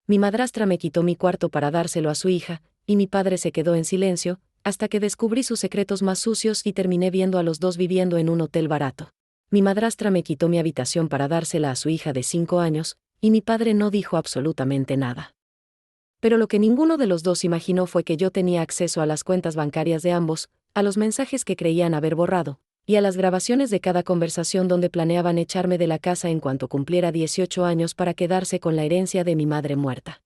Mi madrastra me quitó mi cuarto para dárselo a su hija, y mi padre se quedó en silencio, hasta que descubrí sus secretos más sucios y terminé viendo a los dos viviendo en un hotel barato. Mi madrastra me quitó mi habitación para dársela a su hija de 5 años, y mi padre no dijo absolutamente nada. Pero lo que ninguno de los dos imaginó fue que yo tenía acceso a las cuentas bancarias de ambos, a los mensajes que creían haber borrado, y a las grabaciones de cada conversación donde planeaban echarme de la casa en cuanto cumpliera 18 años para quedarse con la herencia de mi madre muerta.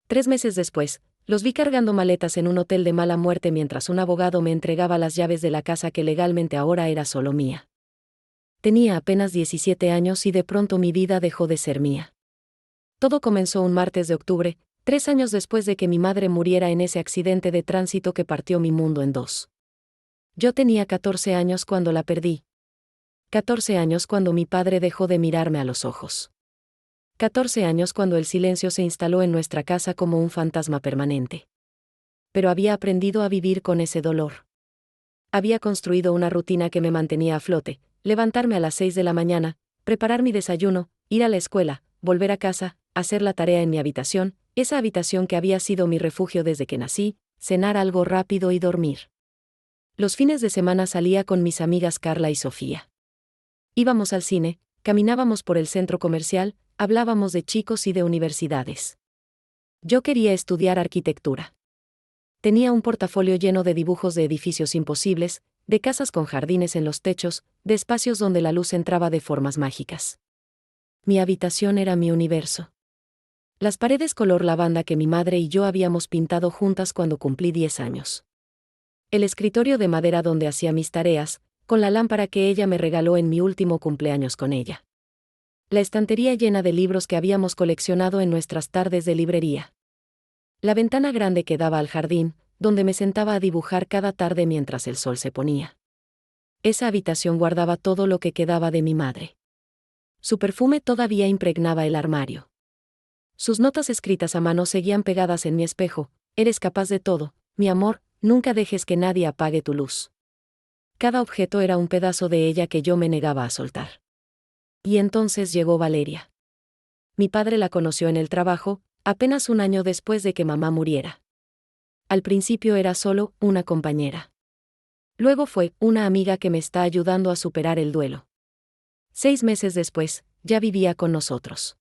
3 meses después, los vi cargando maletas en un hotel de mala muerte mientras un abogado me entregaba las llaves de la casa que legalmente ahora era solo mía. Tenía apenas 17 años y de pronto mi vida dejó de ser mía. Todo comenzó un martes de octubre, 3 años después de que mi madre muriera en ese accidente de tránsito que partió mi mundo en dos. Yo tenía 14 años cuando la perdí. 14 años cuando mi padre dejó de mirarme a los ojos. 14 años cuando el silencio se instaló en nuestra casa como un fantasma permanente. Pero había aprendido a vivir con ese dolor. Había construido una rutina que me mantenía a flote: levantarme a las 6 de la mañana, preparar mi desayuno, ir a la escuela, volver a casa, hacer la tarea en mi habitación, esa habitación que había sido mi refugio desde que nací, cenar algo rápido y dormir. Los fines de semana salía con mis amigas Carla y Sofía. Íbamos al cine, caminábamos por el centro comercial, hablábamos de chicos y de universidades. Yo quería estudiar arquitectura. Tenía un portafolio lleno de dibujos de edificios imposibles, de casas con jardines en los techos, de espacios donde la luz entraba de formas mágicas. Mi habitación era mi universo. Las paredes color lavanda que mi madre y yo habíamos pintado juntas cuando cumplí 10 años. El escritorio de madera donde hacía mis tareas, con la lámpara que ella me regaló en mi último cumpleaños con ella. La estantería llena de libros que habíamos coleccionado en nuestras tardes de librería. La ventana grande que daba al jardín, donde me sentaba a dibujar cada tarde mientras el sol se ponía. Esa habitación guardaba todo lo que quedaba de mi madre. Su perfume todavía impregnaba el armario. Sus notas escritas a mano seguían pegadas en mi espejo: eres capaz de todo, mi amor, nunca dejes que nadie apague tu luz. Cada objeto era un pedazo de ella que yo me negaba a soltar. Y entonces llegó Valeria. Mi padre la conoció en el trabajo, apenas un año después de que mamá muriera. Al principio era solo una compañera. Luego fue una amiga que me está ayudando a superar el duelo. 6 meses después, ya vivía con nosotros.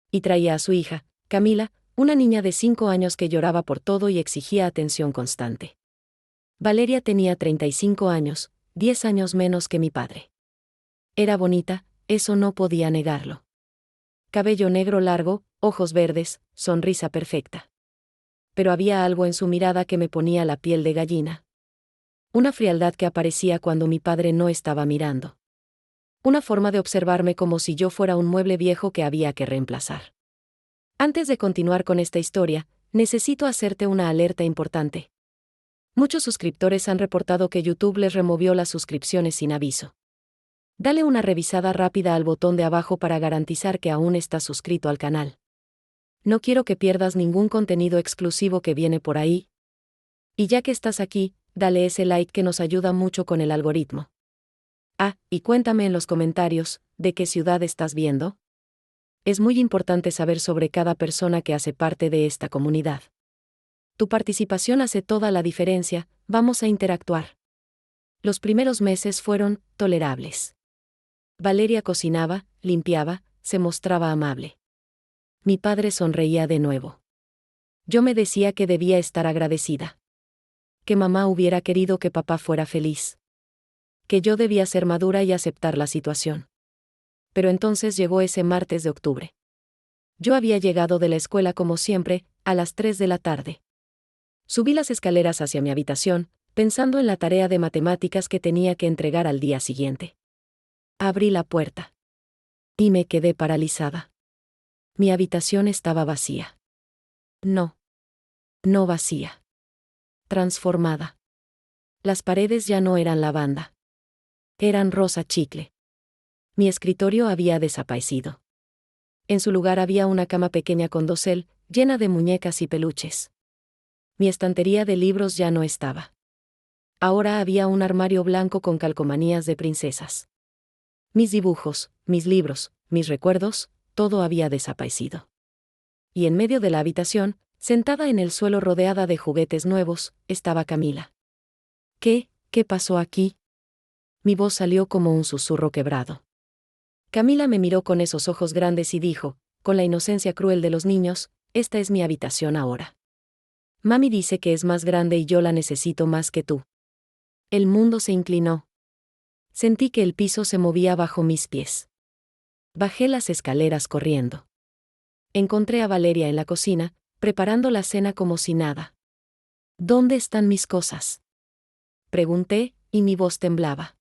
Y traía a su hija, Camila, una niña de 5 años que lloraba por todo y exigía atención constante. Valeria tenía 35 años, 10 años menos que mi padre. Era bonita, eso no podía negarlo. Cabello negro largo, ojos verdes, sonrisa perfecta. Pero había algo en su mirada que me ponía la piel de gallina. Una frialdad que aparecía cuando mi padre no estaba mirando. Una forma de observarme como si yo fuera un mueble viejo que había que reemplazar. Antes de continuar con esta historia, necesito hacerte una alerta importante. Muchos suscriptores han reportado que YouTube les removió las suscripciones sin aviso. Dale una revisada rápida al botón de abajo para garantizar que aún estás suscrito al canal. No quiero que pierdas ningún contenido exclusivo que viene por ahí. Y ya que estás aquí, dale ese like que nos ayuda mucho con el algoritmo. Ah, y cuéntame en los comentarios, ¿de qué ciudad estás viendo? Es muy importante saber sobre cada persona que hace parte de esta comunidad. Tu participación hace toda la diferencia, vamos a interactuar. Los primeros meses fueron tolerables. Valeria cocinaba, limpiaba, se mostraba amable. Mi padre sonreía de nuevo. Yo me decía que debía estar agradecida. Que mamá hubiera querido que papá fuera feliz. Que yo debía ser madura y aceptar la situación. Pero entonces llegó ese martes de octubre. Yo había llegado de la escuela como siempre, a las 3 de la tarde. Subí las escaleras hacia mi habitación, pensando en la tarea de matemáticas que tenía que entregar al día siguiente. Abrí la puerta. Y me quedé paralizada. Mi habitación estaba vacía. No. No vacía. Transformada. Las paredes ya no eran lavanda. Eran rosa chicle. Mi escritorio había desaparecido. En su lugar había una cama pequeña con dosel, llena de muñecas y peluches. Mi estantería de libros ya no estaba. Ahora había un armario blanco con calcomanías de princesas. Mis dibujos, mis libros, mis recuerdos, todo había desaparecido. Y en medio de la habitación, sentada en el suelo rodeada de juguetes nuevos, estaba Camila. ¿Qué pasó aquí? Mi voz salió como un susurro quebrado. Camila me miró con esos ojos grandes y dijo, con la inocencia cruel de los niños, esta es mi habitación ahora. Mami dice que es más grande y yo la necesito más que tú. El mundo se inclinó. Sentí que el piso se movía bajo mis pies. Bajé las escaleras corriendo. Encontré a Valeria en la cocina, preparando la cena como si nada. ¿Dónde están mis cosas?, pregunté, y mi voz temblaba.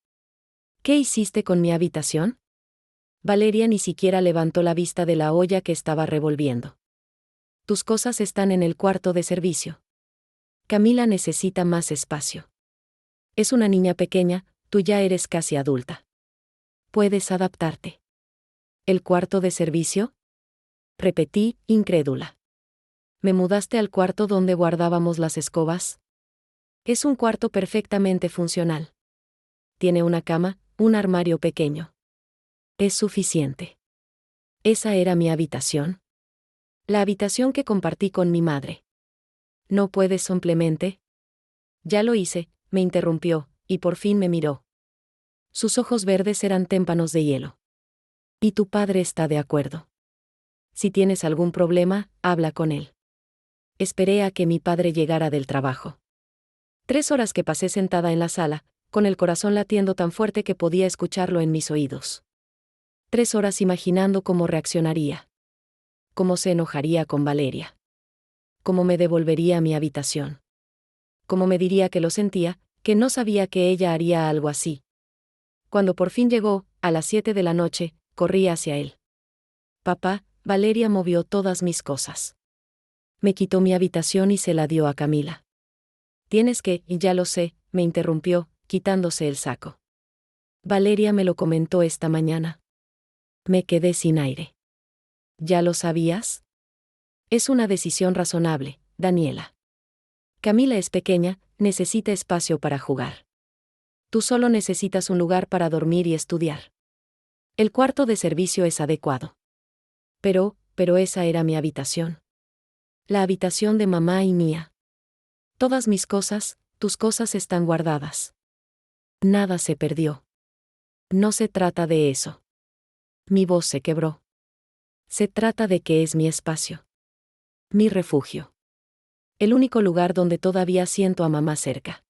¿Qué hiciste con mi habitación? Valeria ni siquiera levantó la vista de la olla que estaba revolviendo. Tus cosas están en el cuarto de servicio. Camila necesita más espacio. Es una niña pequeña, tú ya eres casi adulta. Puedes adaptarte. ¿El cuarto de servicio?, repetí, incrédula. ¿Me mudaste al cuarto donde guardábamos las escobas? Es un cuarto perfectamente funcional. Tiene una cama, un armario pequeño. Es suficiente. Esa era mi habitación. La habitación que compartí con mi madre. ¿No puedes simplemente? Ya lo hice, me interrumpió, y por fin me miró. Sus ojos verdes eran témpanos de hielo. ¿Y tu padre está de acuerdo? Si tienes algún problema, habla con él. Esperé a que mi padre llegara del trabajo. 3 horas que pasé sentada en la sala, con el corazón latiendo tan fuerte que podía escucharlo en mis oídos. 3 horas imaginando cómo reaccionaría. Cómo se enojaría con Valeria. Cómo me devolvería a mi habitación. Cómo me diría que lo sentía, que no sabía que ella haría algo así. Cuando por fin llegó, a las 7 de la noche, corrí hacia él. Papá, Valeria movió todas mis cosas. Me quitó mi habitación y se la dio a Camila. Tienes que, y ya lo sé, me interrumpió, quitándose el saco. Valeria me lo comentó esta mañana. Me quedé sin aire. ¿Ya lo sabías? Es una decisión razonable, Daniela. Camila es pequeña, necesita espacio para jugar. Tú solo necesitas un lugar para dormir y estudiar. El cuarto de servicio es adecuado. Pero esa era mi habitación. La habitación de mamá y mía. Todas mis cosas, tus cosas están guardadas. Nada se perdió. No se trata de eso. Mi voz se quebró. Se trata de que es mi espacio. Mi refugio. El único lugar donde todavía siento a mamá cerca.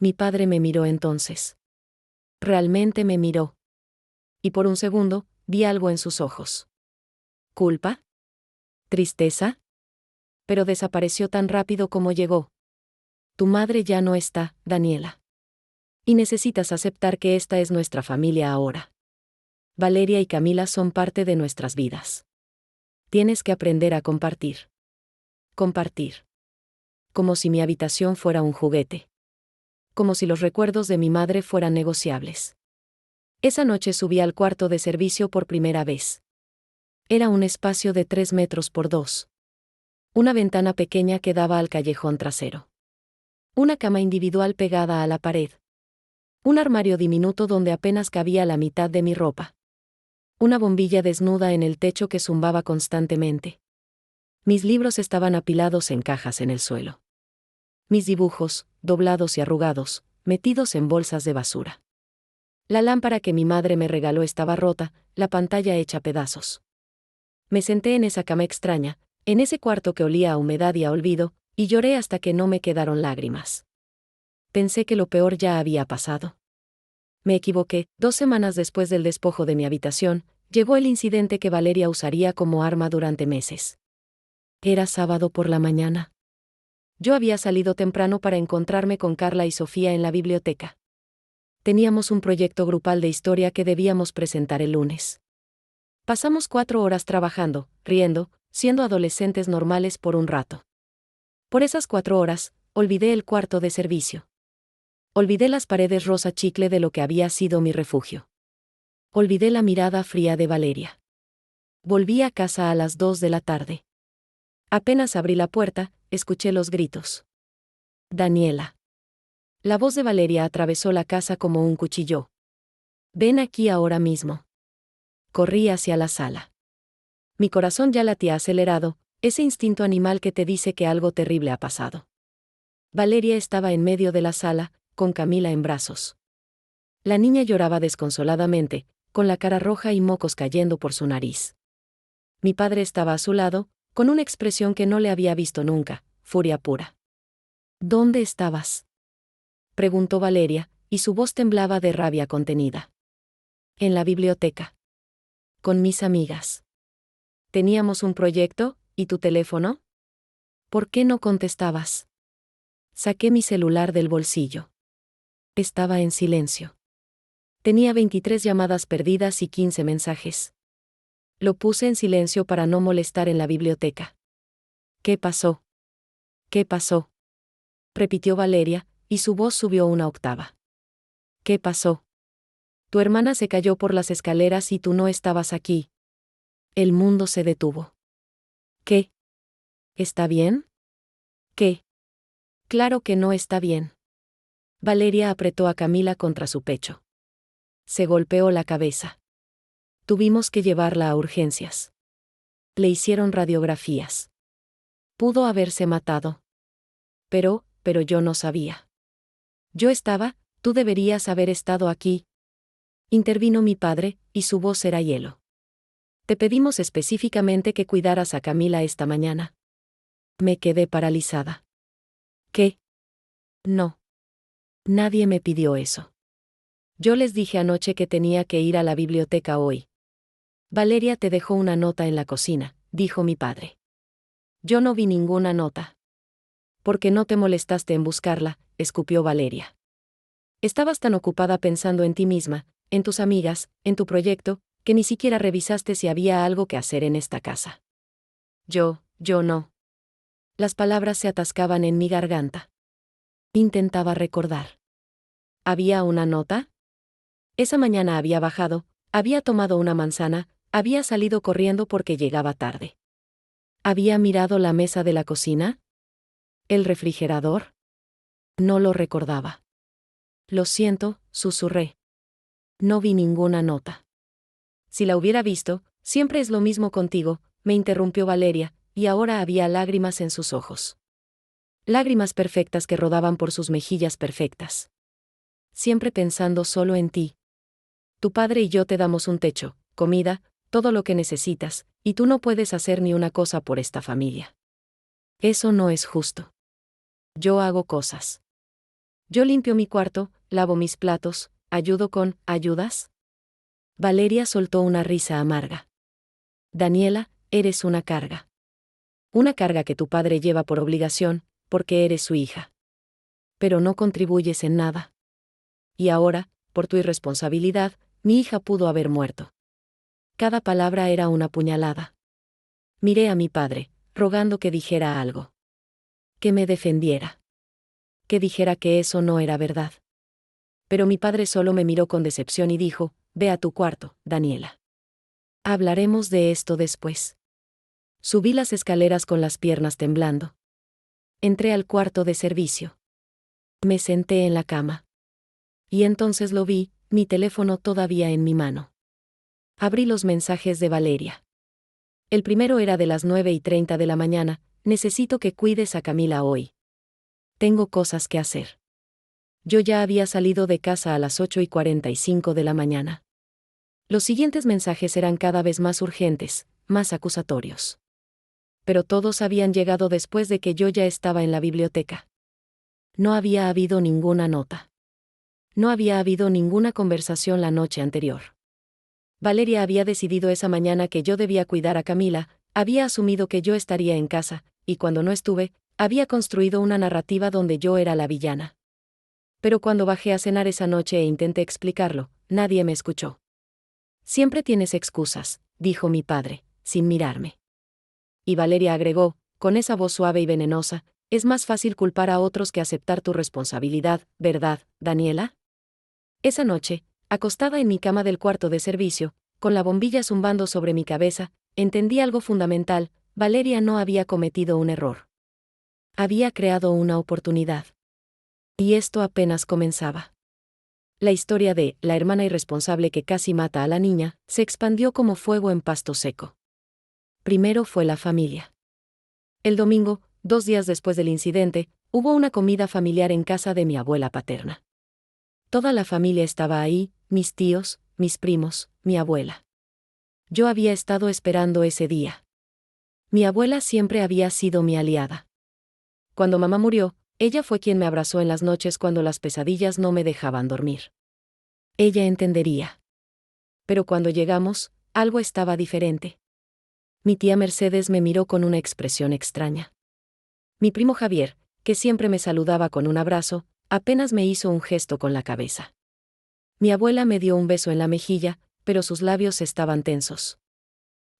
Mi padre me miró entonces. Realmente me miró. Y por un segundo, vi algo en sus ojos. ¿Culpa? ¿Tristeza? Pero desapareció tan rápido como llegó. Tu madre ya no está, Daniela. Y necesitas aceptar que esta es nuestra familia ahora. Valeria y Camila son parte de nuestras vidas. Tienes que aprender a compartir. Compartir. Como si mi habitación fuera un juguete. Como si los recuerdos de mi madre fueran negociables. Esa noche subí al cuarto de servicio por primera vez. Era un espacio de 3 metros por 2. Una ventana pequeña que daba al callejón trasero. Una cama individual pegada a la pared. Un armario diminuto donde apenas cabía la mitad de mi ropa. Una bombilla desnuda en el techo que zumbaba constantemente. Mis libros estaban apilados en cajas en el suelo. Mis dibujos, doblados y arrugados, metidos en bolsas de basura. La lámpara que mi madre me regaló estaba rota, la pantalla hecha pedazos. Me senté en esa cama extraña, en ese cuarto que olía a humedad y a olvido, y lloré hasta que no me quedaron lágrimas. Pensé que lo peor ya había pasado. Me equivoqué. 2 semanas después del despojo de mi habitación, llegó el incidente que Valeria usaría como arma durante meses. Era sábado por la mañana. Yo había salido temprano para encontrarme con Carla y Sofía en la biblioteca. Teníamos un proyecto grupal de historia que debíamos presentar el lunes. Pasamos 4 horas trabajando, riendo, siendo adolescentes normales por un rato. Por esas 4 horas, olvidé el cuarto de servicio. Olvidé las paredes rosa chicle de lo que había sido mi refugio. Olvidé la mirada fría de Valeria. Volví a casa a las 2 de la tarde. Apenas abrí la puerta, escuché los gritos. Daniela. La voz de Valeria atravesó la casa como un cuchillo. Ven aquí ahora mismo. Corrí hacia la sala. Mi corazón ya latía acelerado, Ese instinto animal que te dice que algo terrible ha pasado. Valeria estaba en medio de la sala, con Camila en brazos. La niña lloraba desconsoladamente, con la cara roja y mocos cayendo por su nariz. Mi padre estaba a su lado, con una expresión que no le había visto nunca, furia pura. ¿Dónde estabas?, preguntó Valeria, y su voz temblaba de rabia contenida. En la biblioteca. Con mis amigas. Teníamos un proyecto, ¿y tu teléfono? ¿Por qué no contestabas? Saqué mi celular del bolsillo. Estaba en silencio. Tenía 23 llamadas perdidas y 15 mensajes. Lo puse en silencio para no molestar en la biblioteca. ¿Qué pasó? ¿Qué pasó?, repitió Valeria, y su voz subió una octava. ¿Qué pasó? Tu hermana se cayó por las escaleras y tú no estabas aquí. El mundo se detuvo. ¿Qué? ¿Está bien? ¿Qué? Claro que no está bien. Valeria apretó a Camila contra su pecho. Se golpeó la cabeza. Tuvimos que llevarla a urgencias. Le hicieron radiografías. Pudo haberse matado. Pero yo no sabía. Tú deberías haber estado aquí. Intervino mi padre, y su voz era hielo. Te pedimos específicamente que cuidaras a Camila esta mañana. Me quedé paralizada. ¿Qué? No. Nadie me pidió eso. Yo les dije anoche que tenía que ir a la biblioteca hoy. Valeria te dejó una nota en la cocina, dijo mi padre. Yo no vi ninguna nota. ¿Por qué no te molestaste en buscarla?, escupió Valeria. Estabas tan ocupada pensando en ti misma, en tus amigas, en tu proyecto, que ni siquiera revisaste si había algo que hacer en esta casa. Yo no. Las palabras se atascaban en mi garganta. Intentaba recordar. ¿Había una nota? Esa mañana había bajado, había tomado una manzana, había salido corriendo porque llegaba tarde. ¿Había mirado la mesa de la cocina? ¿El refrigerador? No lo recordaba. Lo siento, susurré. No vi ninguna nota. Si la hubiera visto, siempre es lo mismo contigo, me interrumpió Valeria, y ahora había lágrimas en sus ojos. Lágrimas perfectas que rodaban por sus mejillas perfectas. Siempre pensando solo en ti. Tu padre y yo te damos un techo, comida, todo lo que necesitas, y tú no puedes hacer ni una cosa por esta familia. Eso no es justo. Yo hago cosas. Yo limpio mi cuarto, lavo mis platos, ¿ayudas? Valeria soltó una risa amarga. Daniela, eres una carga. Una carga que tu padre lleva por obligación, porque eres su hija. Pero no contribuyes en nada. Y ahora, por tu irresponsabilidad, mi hija pudo haber muerto. Cada palabra era una puñalada. Miré a mi padre, rogando que dijera algo. Que me defendiera. Que dijera que eso no era verdad. Pero mi padre solo me miró con decepción y dijo, ve a tu cuarto, Daniela. Hablaremos de esto después. Subí las escaleras con las piernas temblando. Entré al cuarto de servicio. Me senté en la cama. Y entonces lo vi, mi teléfono todavía en mi mano. Abrí los mensajes de Valeria. El primero era de las 9:30 de la mañana, necesito que cuides a Camila hoy. Tengo cosas que hacer. Yo ya había salido de casa a las 8:45 de la mañana. Los siguientes mensajes eran cada vez más urgentes, más acusatorios. Pero todos habían llegado después de que yo ya estaba en la biblioteca. No había habido ninguna nota. No había habido ninguna conversación la noche anterior. Valeria había decidido esa mañana que yo debía cuidar a Camila, había asumido que yo estaría en casa, y cuando no estuve, había construido una narrativa donde yo era la villana. Pero cuando bajé a cenar esa noche e intenté explicarlo, nadie me escuchó. Siempre tienes excusas, dijo mi padre, sin mirarme. Y Valeria agregó, con esa voz suave y venenosa, es más fácil culpar a otros que aceptar tu responsabilidad, ¿verdad, Daniela? Esa noche, acostada en mi cama del cuarto de servicio, con la bombilla zumbando sobre mi cabeza, entendí algo fundamental: Valeria no había cometido un error. Había creado una oportunidad. Y esto apenas comenzaba. La historia de la hermana irresponsable que casi mata a la niña se expandió como fuego en pasto seco. Primero fue la familia. El domingo, 2 días después del incidente, hubo una comida familiar en casa de mi abuela paterna. Toda la familia estaba ahí, mis tíos, mis primos, mi abuela. Yo había estado esperando ese día. Mi abuela siempre había sido mi aliada. Cuando mamá murió, ella fue quien me abrazó en las noches cuando las pesadillas no me dejaban dormir. Ella entendería. Pero cuando llegamos, algo estaba diferente. Mi tía Mercedes me miró con una expresión extraña. Mi primo Javier, que siempre me saludaba con un abrazo, apenas me hizo un gesto con la cabeza. Mi abuela me dio un beso en la mejilla, pero sus labios estaban tensos.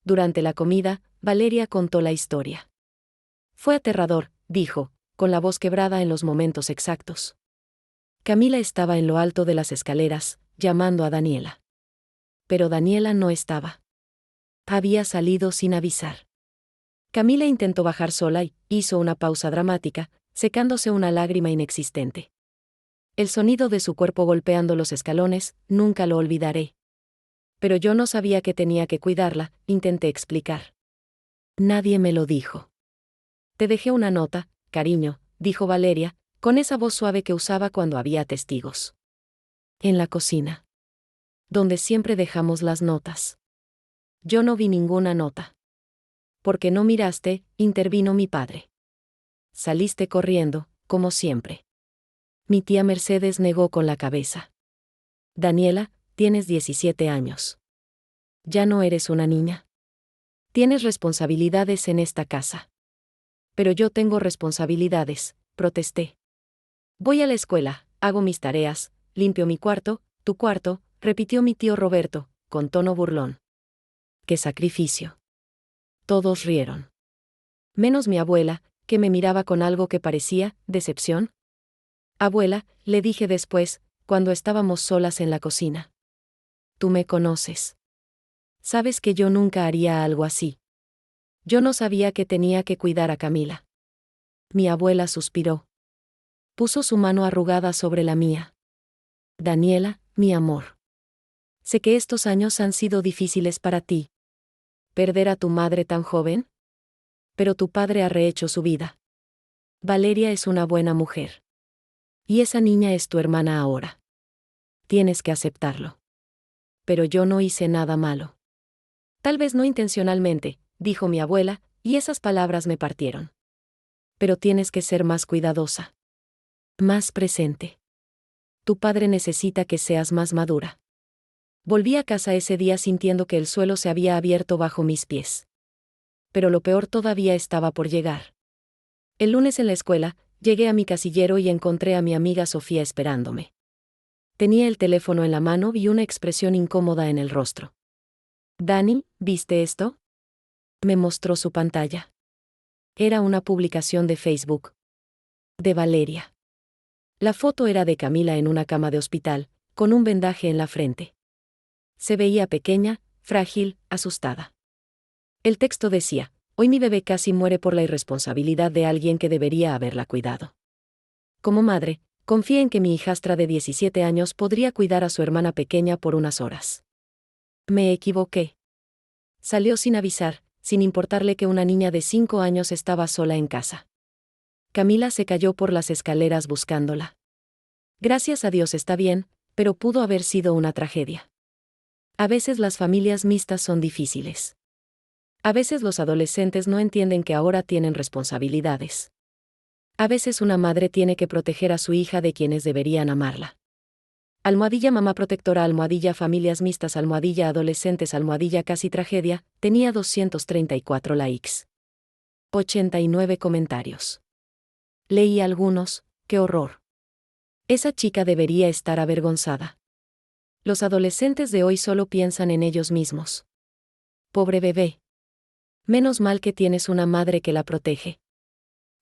Durante la comida, Valeria contó la historia. Fue aterrador, dijo, con la voz quebrada en los momentos exactos. Camila estaba en lo alto de las escaleras, llamando a Daniela. Pero Daniela no estaba. Había salido sin avisar. Camila intentó bajar sola y hizo una pausa dramática, secándose una lágrima inexistente. El sonido de su cuerpo golpeando los escalones, nunca lo olvidaré. Pero yo no sabía que tenía que cuidarla, intenté explicar. Nadie me lo dijo. Te dejé una nota, cariño, dijo Valeria, con esa voz suave que usaba cuando había testigos. En la cocina. Donde siempre dejamos las notas. Yo no vi ninguna nota. Porque no miraste, intervino mi padre. Saliste corriendo, como siempre. Mi tía Mercedes negó con la cabeza. Daniela, tienes 17 años. Ya no eres una niña. Tienes responsabilidades en esta casa. Pero yo tengo responsabilidades, protesté. Voy a la escuela, hago mis tareas, limpio mi cuarto, tu cuarto, repitió mi tío Roberto, con tono burlón. ¡Qué sacrificio! Todos rieron. Menos mi abuela, que me miraba con algo que parecía decepción. Abuela, le dije después, cuando estábamos solas en la cocina. Tú me conoces. Sabes que yo nunca haría algo así. Yo no sabía que tenía que cuidar a Camila. Mi abuela suspiró. Puso su mano arrugada sobre la mía. Daniela, mi amor. Sé que estos años han sido difíciles para ti. ¿Perder a tu madre tan joven? Pero tu padre ha rehecho su vida. Valeria es una buena mujer. Y esa niña es tu hermana ahora. Tienes que aceptarlo. Pero yo no hice nada malo. Tal vez no intencionalmente, dijo mi abuela, y esas palabras me partieron. Pero tienes que ser más cuidadosa. Más presente. Tu padre necesita que seas más madura. Volví a casa ese día sintiendo que el suelo se había abierto bajo mis pies. Pero lo peor todavía estaba por llegar. El lunes en la escuela, llegué a mi casillero y encontré a mi amiga Sofía esperándome. Tenía el teléfono en la mano y una expresión incómoda en el rostro. Dani, ¿viste esto? Me mostró su pantalla. Era una publicación de Facebook. De Valeria. La foto era de Camila en una cama de hospital, con un vendaje en la frente. Se veía pequeña, frágil, asustada. El texto decía: hoy mi bebé casi muere por la irresponsabilidad de alguien que debería haberla cuidado. Como madre, confié en que mi hijastra de 17 años podría cuidar a su hermana pequeña por unas horas. Me equivoqué. Salió sin avisar, sin importarle que una niña de 5 años estaba sola en casa. Camila se cayó por las escaleras buscándola. Gracias a Dios está bien, pero pudo haber sido una tragedia. A veces las familias mixtas son difíciles. A veces los adolescentes no entienden que ahora tienen responsabilidades. A veces una madre tiene que proteger a su hija de quienes deberían amarla. Almohadilla mamá protectora, almohadilla familias mixtas, almohadilla adolescentes, almohadilla casi tragedia, tenía 234 likes. 89 comentarios. Leí algunos, qué horror. Esa chica debería estar avergonzada. Los adolescentes de hoy solo piensan en ellos mismos. Pobre bebé. Menos mal que tienes una madre que la protege.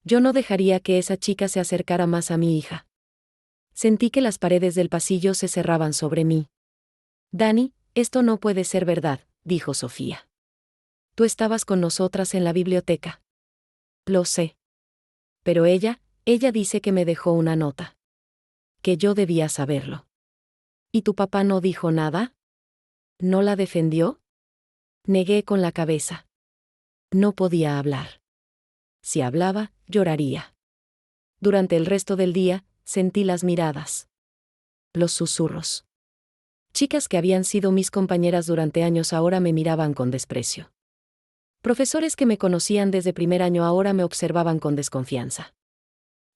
Yo no dejaría que esa chica se acercara más a mi hija. Sentí que las paredes del pasillo se cerraban sobre mí. Dani, esto no puede ser verdad, dijo Sofía. Tú estabas con nosotras en la biblioteca. Lo sé. Pero ella dice que me dejó una nota. Que yo debía saberlo. ¿Y tu papá no dijo nada? ¿No la defendió? Negué con la cabeza. No podía hablar. si hablaba, lloraría. Durante el resto del día, sentí las miradas. Los susurros. Chicas que habían sido mis compañeras durante años ahora me miraban con desprecio. Profesores que me conocían desde primer año ahora me observaban con desconfianza.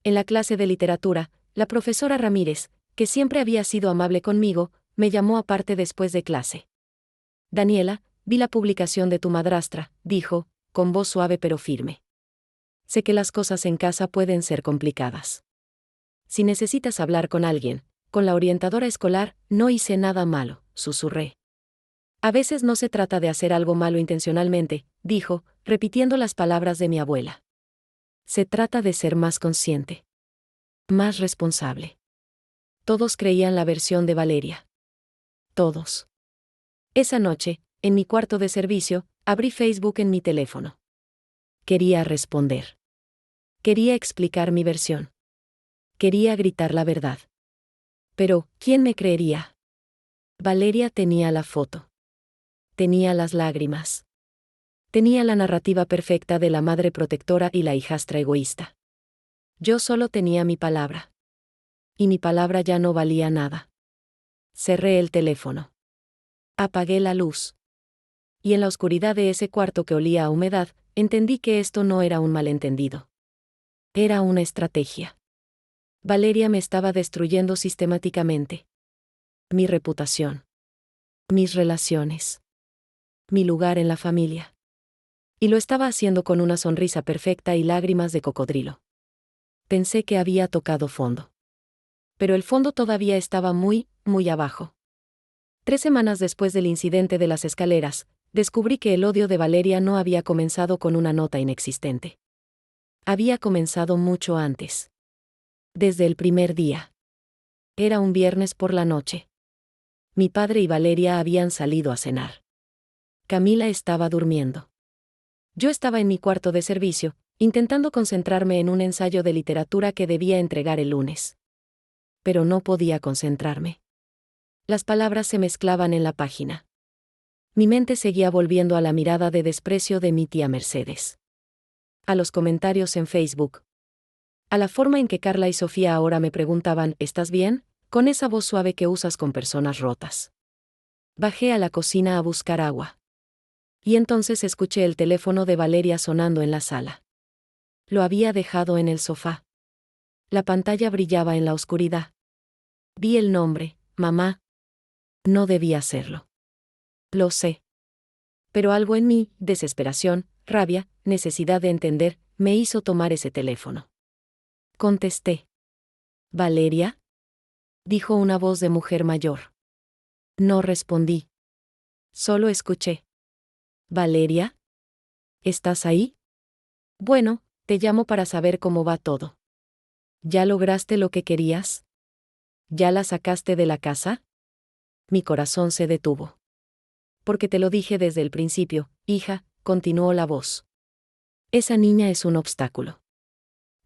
En la clase de literatura, la profesora Ramírez, que siempre había sido amable conmigo, me llamó aparte después de clase. Daniela, vi la publicación de tu madrastra, dijo, con voz suave pero firme. Sé que las cosas en casa pueden ser complicadas. Si necesitas hablar con alguien, con la orientadora escolar, no hice nada malo, susurré. A veces no se trata de hacer algo malo intencionalmente, dijo, repitiendo las palabras de mi abuela. Se trata de ser más consciente. Más responsable. Todos creían la versión de Valeria. Todos. Esa noche, en mi cuarto de servicio, abrí Facebook en mi teléfono. Quería responder. Quería explicar mi versión. Quería gritar la verdad. Pero, ¿quién me creería? Valeria tenía la foto. Tenía las lágrimas. Tenía la narrativa perfecta de la madre protectora y la hijastra egoísta. Yo solo tenía mi palabra. Y mi palabra ya no valía nada. Cerré el teléfono. Apagué la luz. Y en la oscuridad de ese cuarto que olía a humedad, entendí que esto no era un malentendido. Era una estrategia. Valeria me estaba destruyendo sistemáticamente. Mi reputación. Mis relaciones. Mi lugar en la familia. Y lo estaba haciendo con una sonrisa perfecta y lágrimas de cocodrilo. Pensé que había tocado fondo. Pero el fondo todavía estaba muy, muy abajo. 3 semanas después del incidente de las escaleras, descubrí que el odio de Valeria no había comenzado con una nota inexistente. Había comenzado mucho antes. Desde el primer día. Era un viernes por la noche. Mi padre y Valeria habían salido a cenar. Camila estaba durmiendo. Yo estaba en mi cuarto de servicio, intentando concentrarme en un ensayo de literatura que debía entregar el lunes. Pero no podía concentrarme. Las palabras se mezclaban en la página. Mi mente seguía volviendo a la mirada de desprecio de mi tía Mercedes. A los comentarios en Facebook. A la forma en que Carla y Sofía ahora me preguntaban, ¿estás bien?, con esa voz suave que usas con personas rotas. Bajé a la cocina a buscar agua. Y entonces escuché el teléfono de Valeria sonando en la sala. Lo había dejado en el sofá. La pantalla brillaba en la oscuridad. Vi el nombre, mamá. No debía hacerlo. Lo sé. Pero algo en mí, desesperación, rabia, necesidad de entender, me hizo tomar ese teléfono. Contesté. ¿Valeria?, dijo una voz de mujer mayor. No respondí. Solo escuché. ¿Valeria? ¿Estás ahí? Bueno, te llamo para saber cómo va todo. ¿Ya lograste lo que querías? ¿Ya la sacaste de la casa? Mi corazón se detuvo. Porque te lo dije desde el principio, hija, continuó la voz. Esa niña es un obstáculo.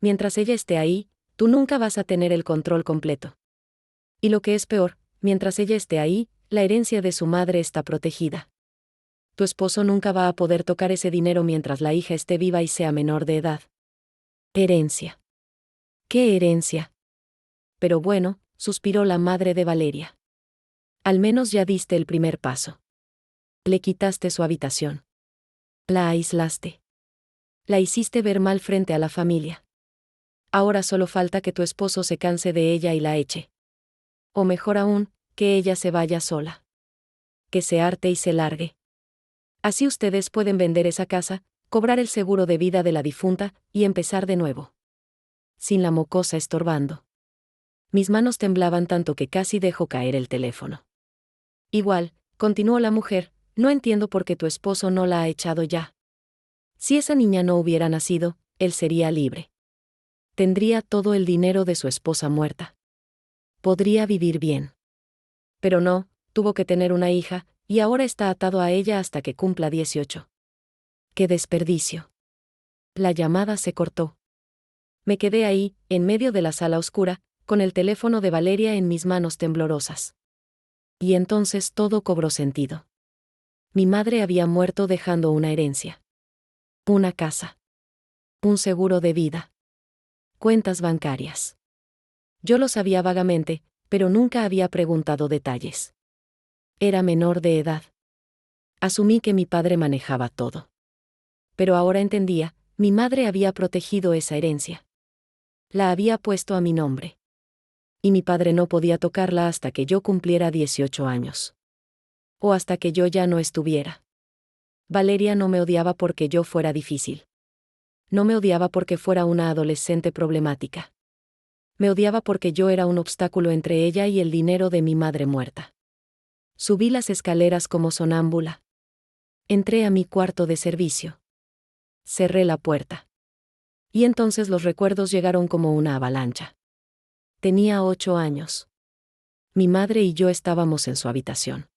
Mientras ella esté ahí, tú nunca vas a tener el control completo. Y lo que es peor, mientras ella esté ahí, la herencia de su madre está protegida. Tu esposo nunca va a poder tocar ese dinero mientras la hija esté viva y sea menor de edad. Herencia. ¿Qué herencia? Pero bueno, suspiró la madre de Valeria. Al menos ya diste el primer paso. Le quitaste su habitación. La aislaste. La hiciste ver mal frente a la familia. Ahora solo falta que tu esposo se canse de ella y la eche. O mejor aún, que ella se vaya sola. Que se harte y se largue. Así ustedes pueden vender esa casa, cobrar el seguro de vida de la difunta, y empezar de nuevo. Sin la mocosa estorbando. Mis manos temblaban tanto que casi dejó caer el teléfono. Igual, continuó la mujer, no entiendo por qué tu esposo no la ha echado ya. Si esa niña no hubiera nacido, él sería libre. Tendría todo el dinero de su esposa muerta. Podría vivir bien. Pero no, tuvo que tener una hija, y ahora está atado a ella hasta que cumpla 18. ¡Qué desperdicio! La llamada se cortó. Me quedé ahí, en medio de la sala oscura, con el teléfono de Valeria en mis manos temblorosas. Y entonces todo cobró sentido. Mi madre había muerto dejando una herencia. Una casa. Un seguro de vida. Cuentas bancarias. Yo lo sabía vagamente, pero nunca había preguntado detalles. Era menor de edad. Asumí que mi padre manejaba todo. Pero ahora entendía, mi madre había protegido esa herencia. La había puesto a mi nombre. Y mi padre no podía tocarla hasta que yo cumpliera 18 años. O hasta que yo ya no estuviera. Valeria no me odiaba porque yo fuera difícil. No me odiaba porque fuera una adolescente problemática. Me odiaba porque yo era un obstáculo entre ella y el dinero de mi madre muerta. Subí las escaleras como sonámbula. Entré a mi cuarto de servicio. Cerré la puerta. Y entonces los recuerdos llegaron como una avalancha. Tenía 8 años. Mi madre y yo estábamos en su habitación.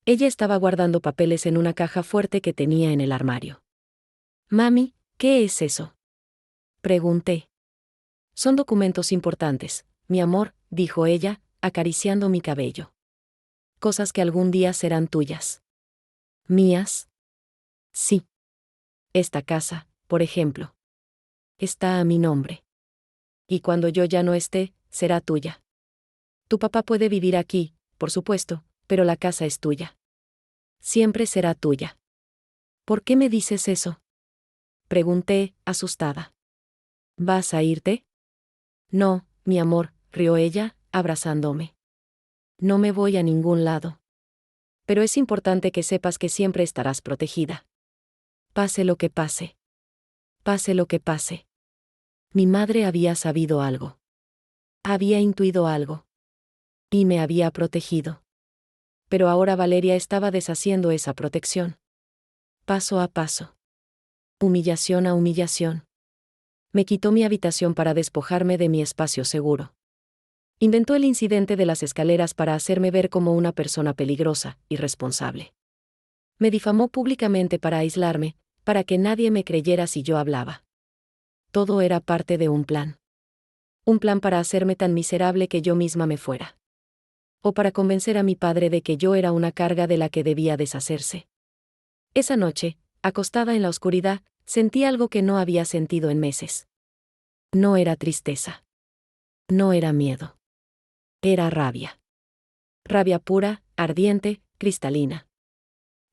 Ella estaba guardando papeles en una caja fuerte que tenía en el armario. Mami, ¿qué es eso? Pregunté. Son documentos importantes, mi amor, dijo ella, acariciando mi cabello. Cosas que algún día serán tuyas. ¿Mías? Sí. Esta casa, por ejemplo. Está a mi nombre. Y cuando yo ya no esté, será tuya. Tu papá puede vivir aquí, por supuesto, pero la casa es tuya. Siempre será tuya. ¿Por qué me dices eso? Pregunté, asustada. ¿Vas a irte? No, mi amor, rió ella, abrazándome. No me voy a ningún lado. Pero es importante que sepas que siempre estarás protegida. Pase lo que pase. Pase lo que pase. Mi madre había sabido algo. Había intuido algo. Y me había protegido. Pero ahora Valeria estaba deshaciendo esa protección. Paso a paso. Humillación a humillación. Me quitó mi habitación para despojarme de mi espacio seguro. Inventó el incidente de las escaleras para hacerme ver como una persona peligrosa, irresponsable. Me difamó públicamente para aislarme, para que nadie me creyera si yo hablaba. Todo era parte de un plan. Un plan para hacerme tan miserable que yo misma me fuera. O para convencer a mi padre de que yo era una carga de la que debía deshacerse. Esa noche, acostada en la oscuridad, sentí algo que no había sentido en meses. No era tristeza. No era miedo. Era rabia. Rabia pura, ardiente, cristalina.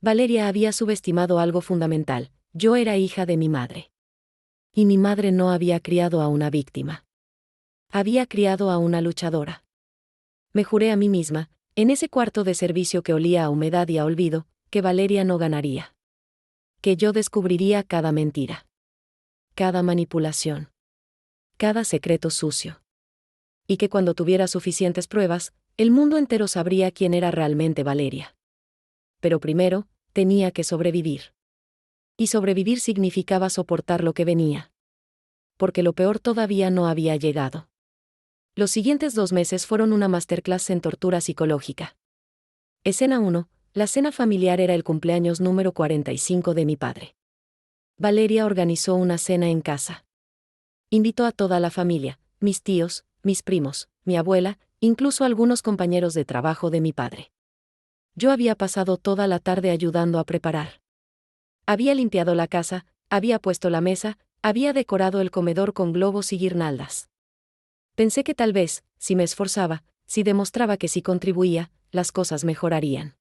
Valeria había subestimado algo fundamental: yo era hija de mi madre. Y mi madre no había criado a una víctima. Había criado a una luchadora. Me juré a mí misma, en ese cuarto de servicio que olía a humedad y a olvido, que Valeria no ganaría. Que yo descubriría cada mentira. Cada manipulación. Cada secreto sucio. Y que cuando tuviera suficientes pruebas, el mundo entero sabría quién era realmente Valeria. Pero primero, tenía que sobrevivir. Y sobrevivir significaba soportar lo que venía. Porque lo peor todavía no había llegado. Los siguientes 2 meses fueron una masterclass en tortura psicológica. Escena 1. La cena familiar era el cumpleaños número 45 de mi padre. Valeria organizó una cena en casa. Invitó a toda la familia, mis tíos, mis primos, mi abuela, incluso algunos compañeros de trabajo de mi padre. Yo había pasado toda la tarde ayudando a preparar. Había limpiado la casa, había puesto la mesa, había decorado el comedor con globos y guirnaldas. Pensé que tal vez, si me esforzaba, si demostraba que sí contribuía, las cosas mejorarían.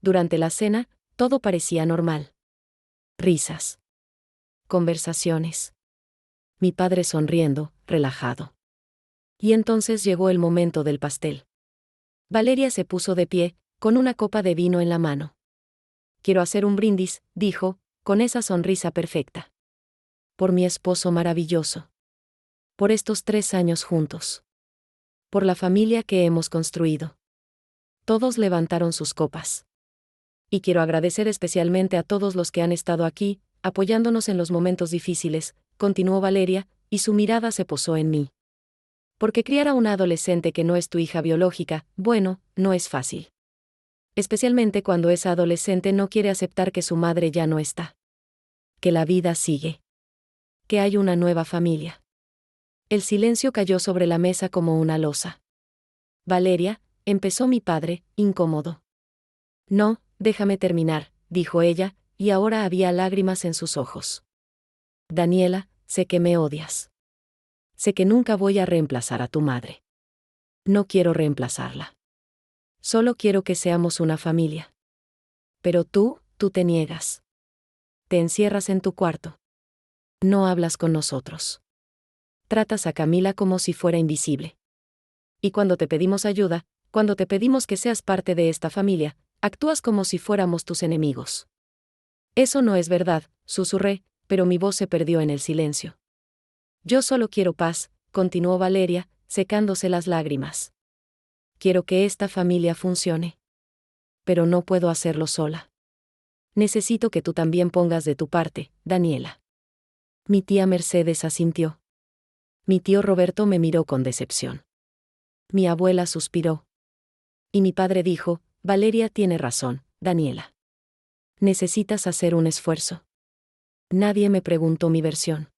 Durante la cena, todo parecía normal. Risas. Conversaciones. Mi padre sonriendo, relajado. Y entonces llegó el momento del pastel. Valeria se puso de pie, con una copa de vino en la mano. Quiero hacer un brindis, dijo, con esa sonrisa perfecta. Por mi esposo maravilloso. Por estos 3 años juntos. Por la familia que hemos construido. Todos levantaron sus copas. Y quiero agradecer especialmente a todos los que han estado aquí, apoyándonos en los momentos difíciles, continuó Valeria, y su mirada se posó en mí. Porque criar a una adolescente que no es tu hija biológica, bueno, no es fácil. Especialmente cuando esa adolescente no quiere aceptar que su madre ya no está. Que la vida sigue. Que hay una nueva familia. El silencio cayó sobre la mesa como una losa. Valeria, empezó mi padre, incómodo. No, déjame terminar, dijo ella, y ahora había lágrimas en sus ojos. Daniela, sé que me odias. Sé que nunca voy a reemplazar a tu madre. No quiero reemplazarla. Solo quiero que seamos una familia. Pero tú te niegas. Te encierras en tu cuarto. No hablas con nosotros. Tratas a Camila como si fuera invisible. Y cuando te pedimos ayuda, cuando te pedimos que seas parte de esta familia, actúas como si fuéramos tus enemigos. Eso no es verdad, susurré, pero mi voz se perdió en el silencio. Yo solo quiero paz, continuó Valeria, secándose las lágrimas. Quiero que esta familia funcione. Pero no puedo hacerlo sola. Necesito que tú también pongas de tu parte, Daniela. Mi tía Mercedes asintió. Mi tío Roberto me miró con decepción. Mi abuela suspiró. Y mi padre dijo, Valeria tiene razón, Daniela. Necesitas hacer un esfuerzo. Nadie me preguntó mi versión.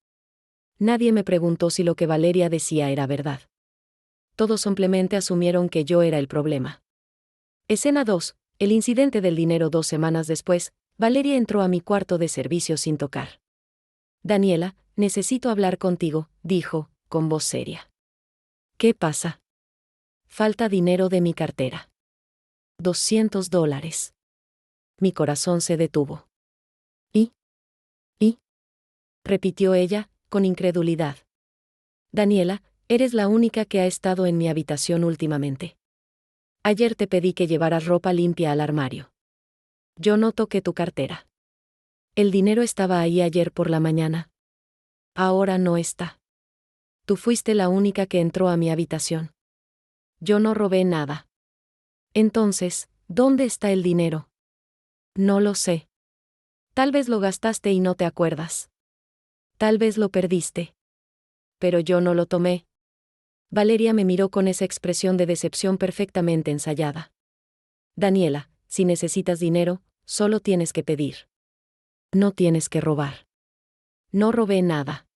Nadie me preguntó si lo que Valeria decía era verdad. Todos simplemente asumieron que yo era el problema. Escena 2. El incidente del dinero. 2 semanas después, Valeria entró a mi cuarto de servicio sin tocar. Daniela, necesito hablar contigo, dijo, con voz seria. ¿Qué pasa? Falta dinero de mi cartera. $200. Mi corazón se detuvo. ¿Y? Repitió ella, con incredulidad. Daniela, eres la única que ha estado en mi habitación últimamente. Ayer te pedí que llevaras ropa limpia al armario. Yo no toqué tu cartera. El dinero estaba ahí ayer por la mañana. Ahora no está. Tú fuiste la única que entró a mi habitación. Yo no robé nada. Entonces, ¿dónde está el dinero? No lo sé. Tal vez lo gastaste y no te acuerdas. Tal vez lo perdiste. Pero yo no lo tomé. Valeria me miró con esa expresión de decepción perfectamente ensayada. Daniela, si necesitas dinero, solo tienes que pedir. No tienes que robar. No robé nada.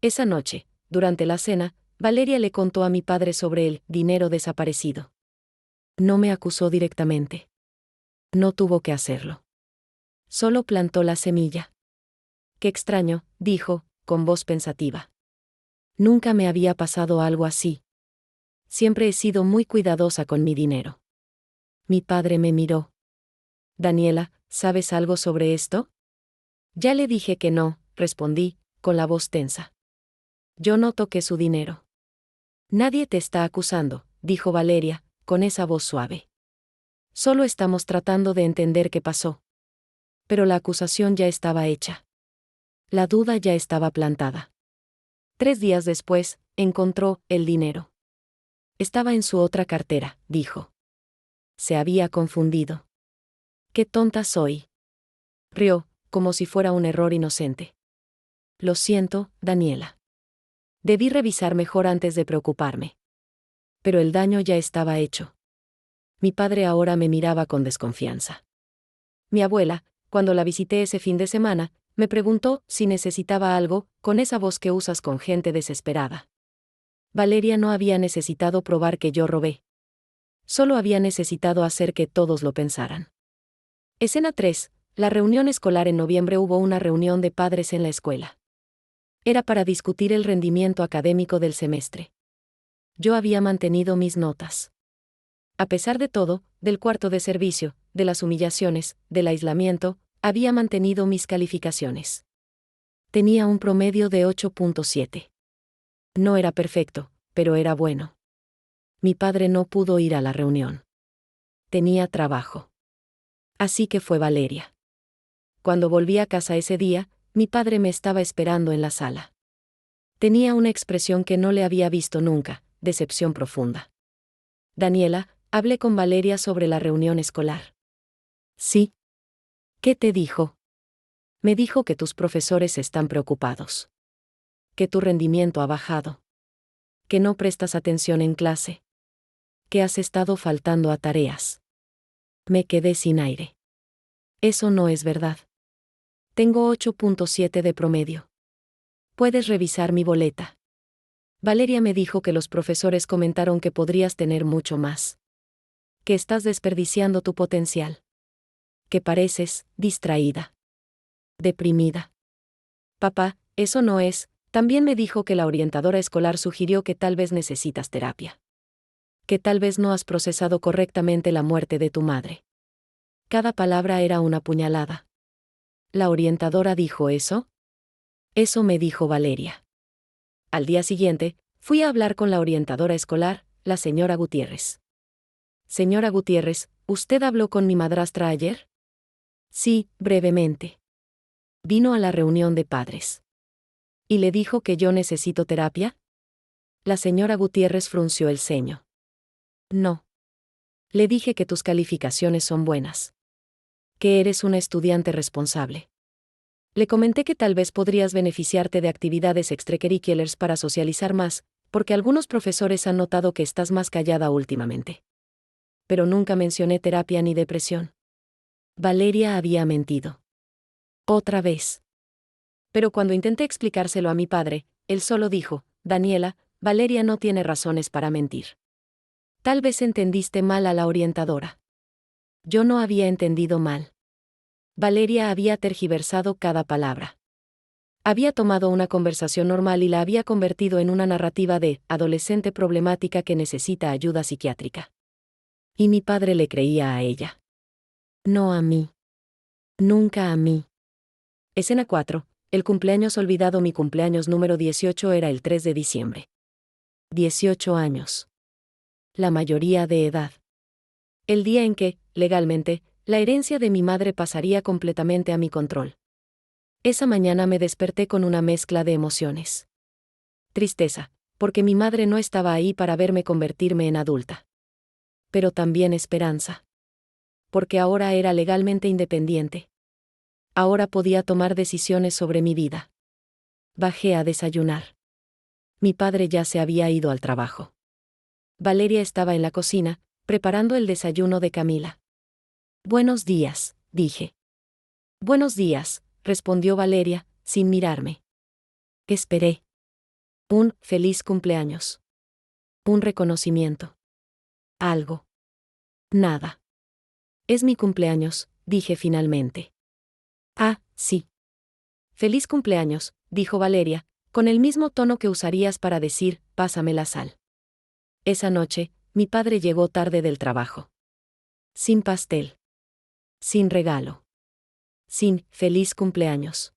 Esa noche, durante la cena, Valeria le contó a mi padre sobre el dinero desaparecido. No me acusó directamente. No tuvo que hacerlo. Solo plantó la semilla. Qué extraño, dijo, con voz pensativa. Nunca me había pasado algo así. Siempre he sido muy cuidadosa con mi dinero. Mi padre me miró. Daniela, ¿sabes algo sobre esto? Ya le dije que no, respondí, con la voz tensa. Yo no toqué su dinero. Nadie te está acusando, dijo Valeria, con esa voz suave. Solo estamos tratando de entender qué pasó. Pero la acusación ya estaba hecha. La duda ya estaba plantada. 3 días después, encontró el dinero. Estaba en su otra cartera, dijo. Se había confundido. Qué tonta soy. Rió, como si fuera un error inocente. Lo siento, Daniela. Debí revisar mejor antes de preocuparme. Pero el daño ya estaba hecho. Mi padre ahora me miraba con desconfianza. Mi abuela, cuando la visité ese fin de semana, me preguntó si necesitaba algo, con esa voz que usas con gente desesperada. Valeria no había necesitado probar que yo robé. Solo había necesitado hacer que todos lo pensaran. Escena 3. La reunión escolar. En noviembre hubo una reunión de padres en la escuela. Era para discutir el rendimiento académico del semestre. Yo había mantenido mis notas. A pesar de todo, del cuarto de servicio, de las humillaciones, del aislamiento, había mantenido mis calificaciones. Tenía un promedio de 8.7. No era perfecto, pero era bueno. Mi padre no pudo ir a la reunión. Tenía trabajo. Así que fue Valeria. Cuando volví a casa ese día, mi padre me estaba esperando en la sala. Tenía una expresión que no le había visto nunca, decepción profunda. Daniela, hablé con Valeria sobre la reunión escolar. Sí. ¿Qué te dijo? Me dijo que tus profesores están preocupados. Que tu rendimiento ha bajado. Que no prestas atención en clase. Que has estado faltando a tareas. Me quedé sin aire. Eso no es verdad. Tengo 8.7 de promedio. Puedes revisar mi boleta. Valeria me dijo que los profesores comentaron que podrías tener mucho más. Que estás desperdiciando tu potencial. Que pareces distraída. Deprimida. Papá, Eso no es, también me dijo que la orientadora escolar sugirió que tal vez necesitas terapia. Que tal vez no has procesado correctamente la muerte de tu madre. Cada palabra era una puñalada. ¿La orientadora dijo eso? Eso me dijo Valeria. Al día siguiente, fui a hablar con la orientadora escolar, la señora Gutiérrez. Señora Gutiérrez, ¿usted habló con mi madrastra ayer? Sí, brevemente. Vino a la reunión de padres. ¿Y le dijo que yo necesito terapia? La señora Gutiérrez frunció el ceño. No. Le dije que tus calificaciones son buenas. Que eres una estudiante responsable. Le comenté que tal vez podrías beneficiarte de actividades extracurriculares para socializar más, porque algunos profesores han notado que estás más callada últimamente. Pero nunca mencioné terapia ni depresión. Valeria había mentido. Otra vez. Pero cuando intenté explicárselo a mi padre, él solo dijo, Daniela, Valeria no tiene razones para mentir. Tal vez entendiste mal a la orientadora. Yo no había entendido mal. Valeria había tergiversado cada palabra. Había tomado una conversación normal y la había convertido en una narrativa de adolescente problemática que necesita ayuda psiquiátrica. Y mi padre le creía a ella. No a mí. Nunca a mí. Escena 4. El cumpleaños olvidado. Mi cumpleaños número 18 era el 3 de diciembre. 18 años. La mayoría de edad. El día en que, legalmente, la herencia de mi madre pasaría completamente a mi control. Esa mañana me desperté con una mezcla de emociones. Tristeza, porque mi madre no estaba ahí para verme convertirme en adulta. Pero también esperanza. Porque ahora era legalmente independiente. Ahora podía tomar decisiones sobre mi vida. Bajé a desayunar. Mi padre ya se había ido al trabajo. Valeria estaba en la cocina, preparando el desayuno de Camila. Buenos días, dije. Buenos días, respondió Valeria, sin mirarme. Esperé. Un feliz cumpleaños. Un reconocimiento. Algo. Nada. Es mi cumpleaños, dije finalmente. Ah, sí. Feliz cumpleaños, dijo Valeria, con el mismo tono que usarías para decir, pásame la sal. Esa noche, mi padre llegó tarde del trabajo. Sin pastel. Sin regalo. Sin feliz cumpleaños.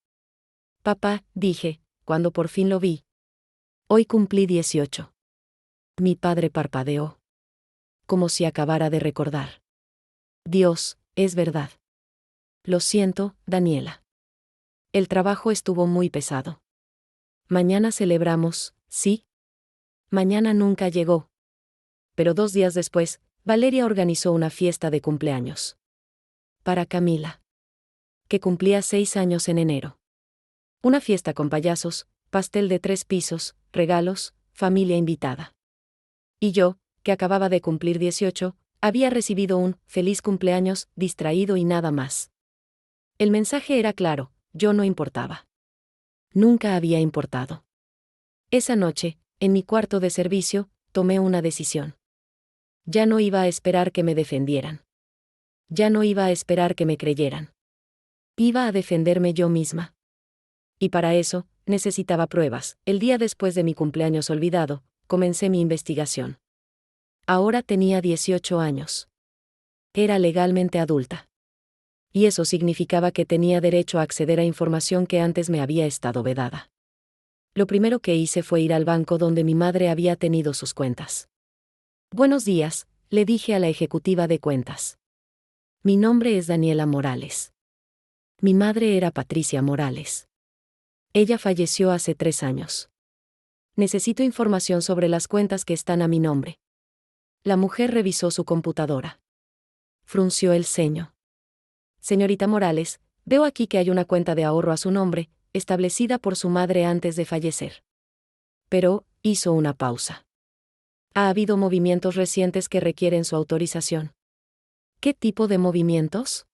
Papá, dije, cuando por fin lo vi. Hoy cumplí 18. Mi padre parpadeó. Como si acabara de recordar. Dios, es verdad. Lo siento, Daniela. El trabajo estuvo muy pesado. Mañana celebramos, ¿sí? Mañana nunca llegó. Pero 2 días después, Valeria organizó una fiesta de cumpleaños. Para Camila. Que cumplía 6 años en enero. Una fiesta con payasos, pastel de 3 pisos, regalos, familia invitada. Y yo, que acababa de cumplir 18, había recibido un feliz cumpleaños, distraído y nada más. El mensaje era claro, yo no importaba. Nunca había importado. Esa noche, en mi cuarto de servicio, tomé una decisión. Ya no iba a esperar que me defendieran. Ya no iba a esperar que me creyeran. Iba a defenderme yo misma. Y para eso, necesitaba pruebas. El día después de mi cumpleaños olvidado, comencé mi investigación. Ahora tenía 18 años. Era legalmente adulta. Y eso significaba que tenía derecho a acceder a información que antes me había estado vedada. Lo primero que hice fue ir al banco donde mi madre había tenido sus cuentas. Buenos días, le dije a la ejecutiva de cuentas. Mi nombre es Daniela Morales. Mi madre era Patricia Morales. Ella falleció hace 3 años. Necesito información sobre las cuentas que están a mi nombre. La mujer revisó su computadora. Frunció el ceño. Señorita Morales, veo aquí que hay una cuenta de ahorro a su nombre, establecida por su madre antes de fallecer. Pero, hizo una pausa. Ha habido movimientos recientes que requieren su autorización. ¿Qué tipo de movimientos?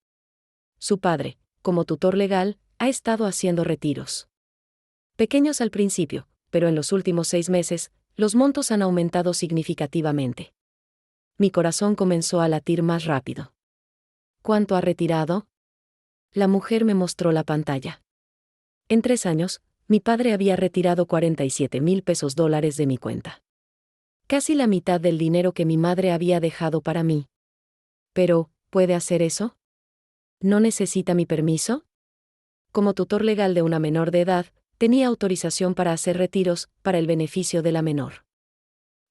Su padre, como tutor legal, ha estado haciendo retiros. Pequeños al principio, pero en los últimos 6 meses, los montos han aumentado significativamente. Mi corazón comenzó a latir más rápido. ¿Cuánto ha retirado? La mujer me mostró la pantalla. En 3 años, Mi padre había retirado 47,000 pesos dólares de mi cuenta. Casi la mitad del dinero que mi madre había dejado para mí. Pero, ¿puede hacer eso? ¿No necesita mi permiso? Como tutor legal de una menor de edad, tenía autorización para hacer retiros, para el beneficio de la menor.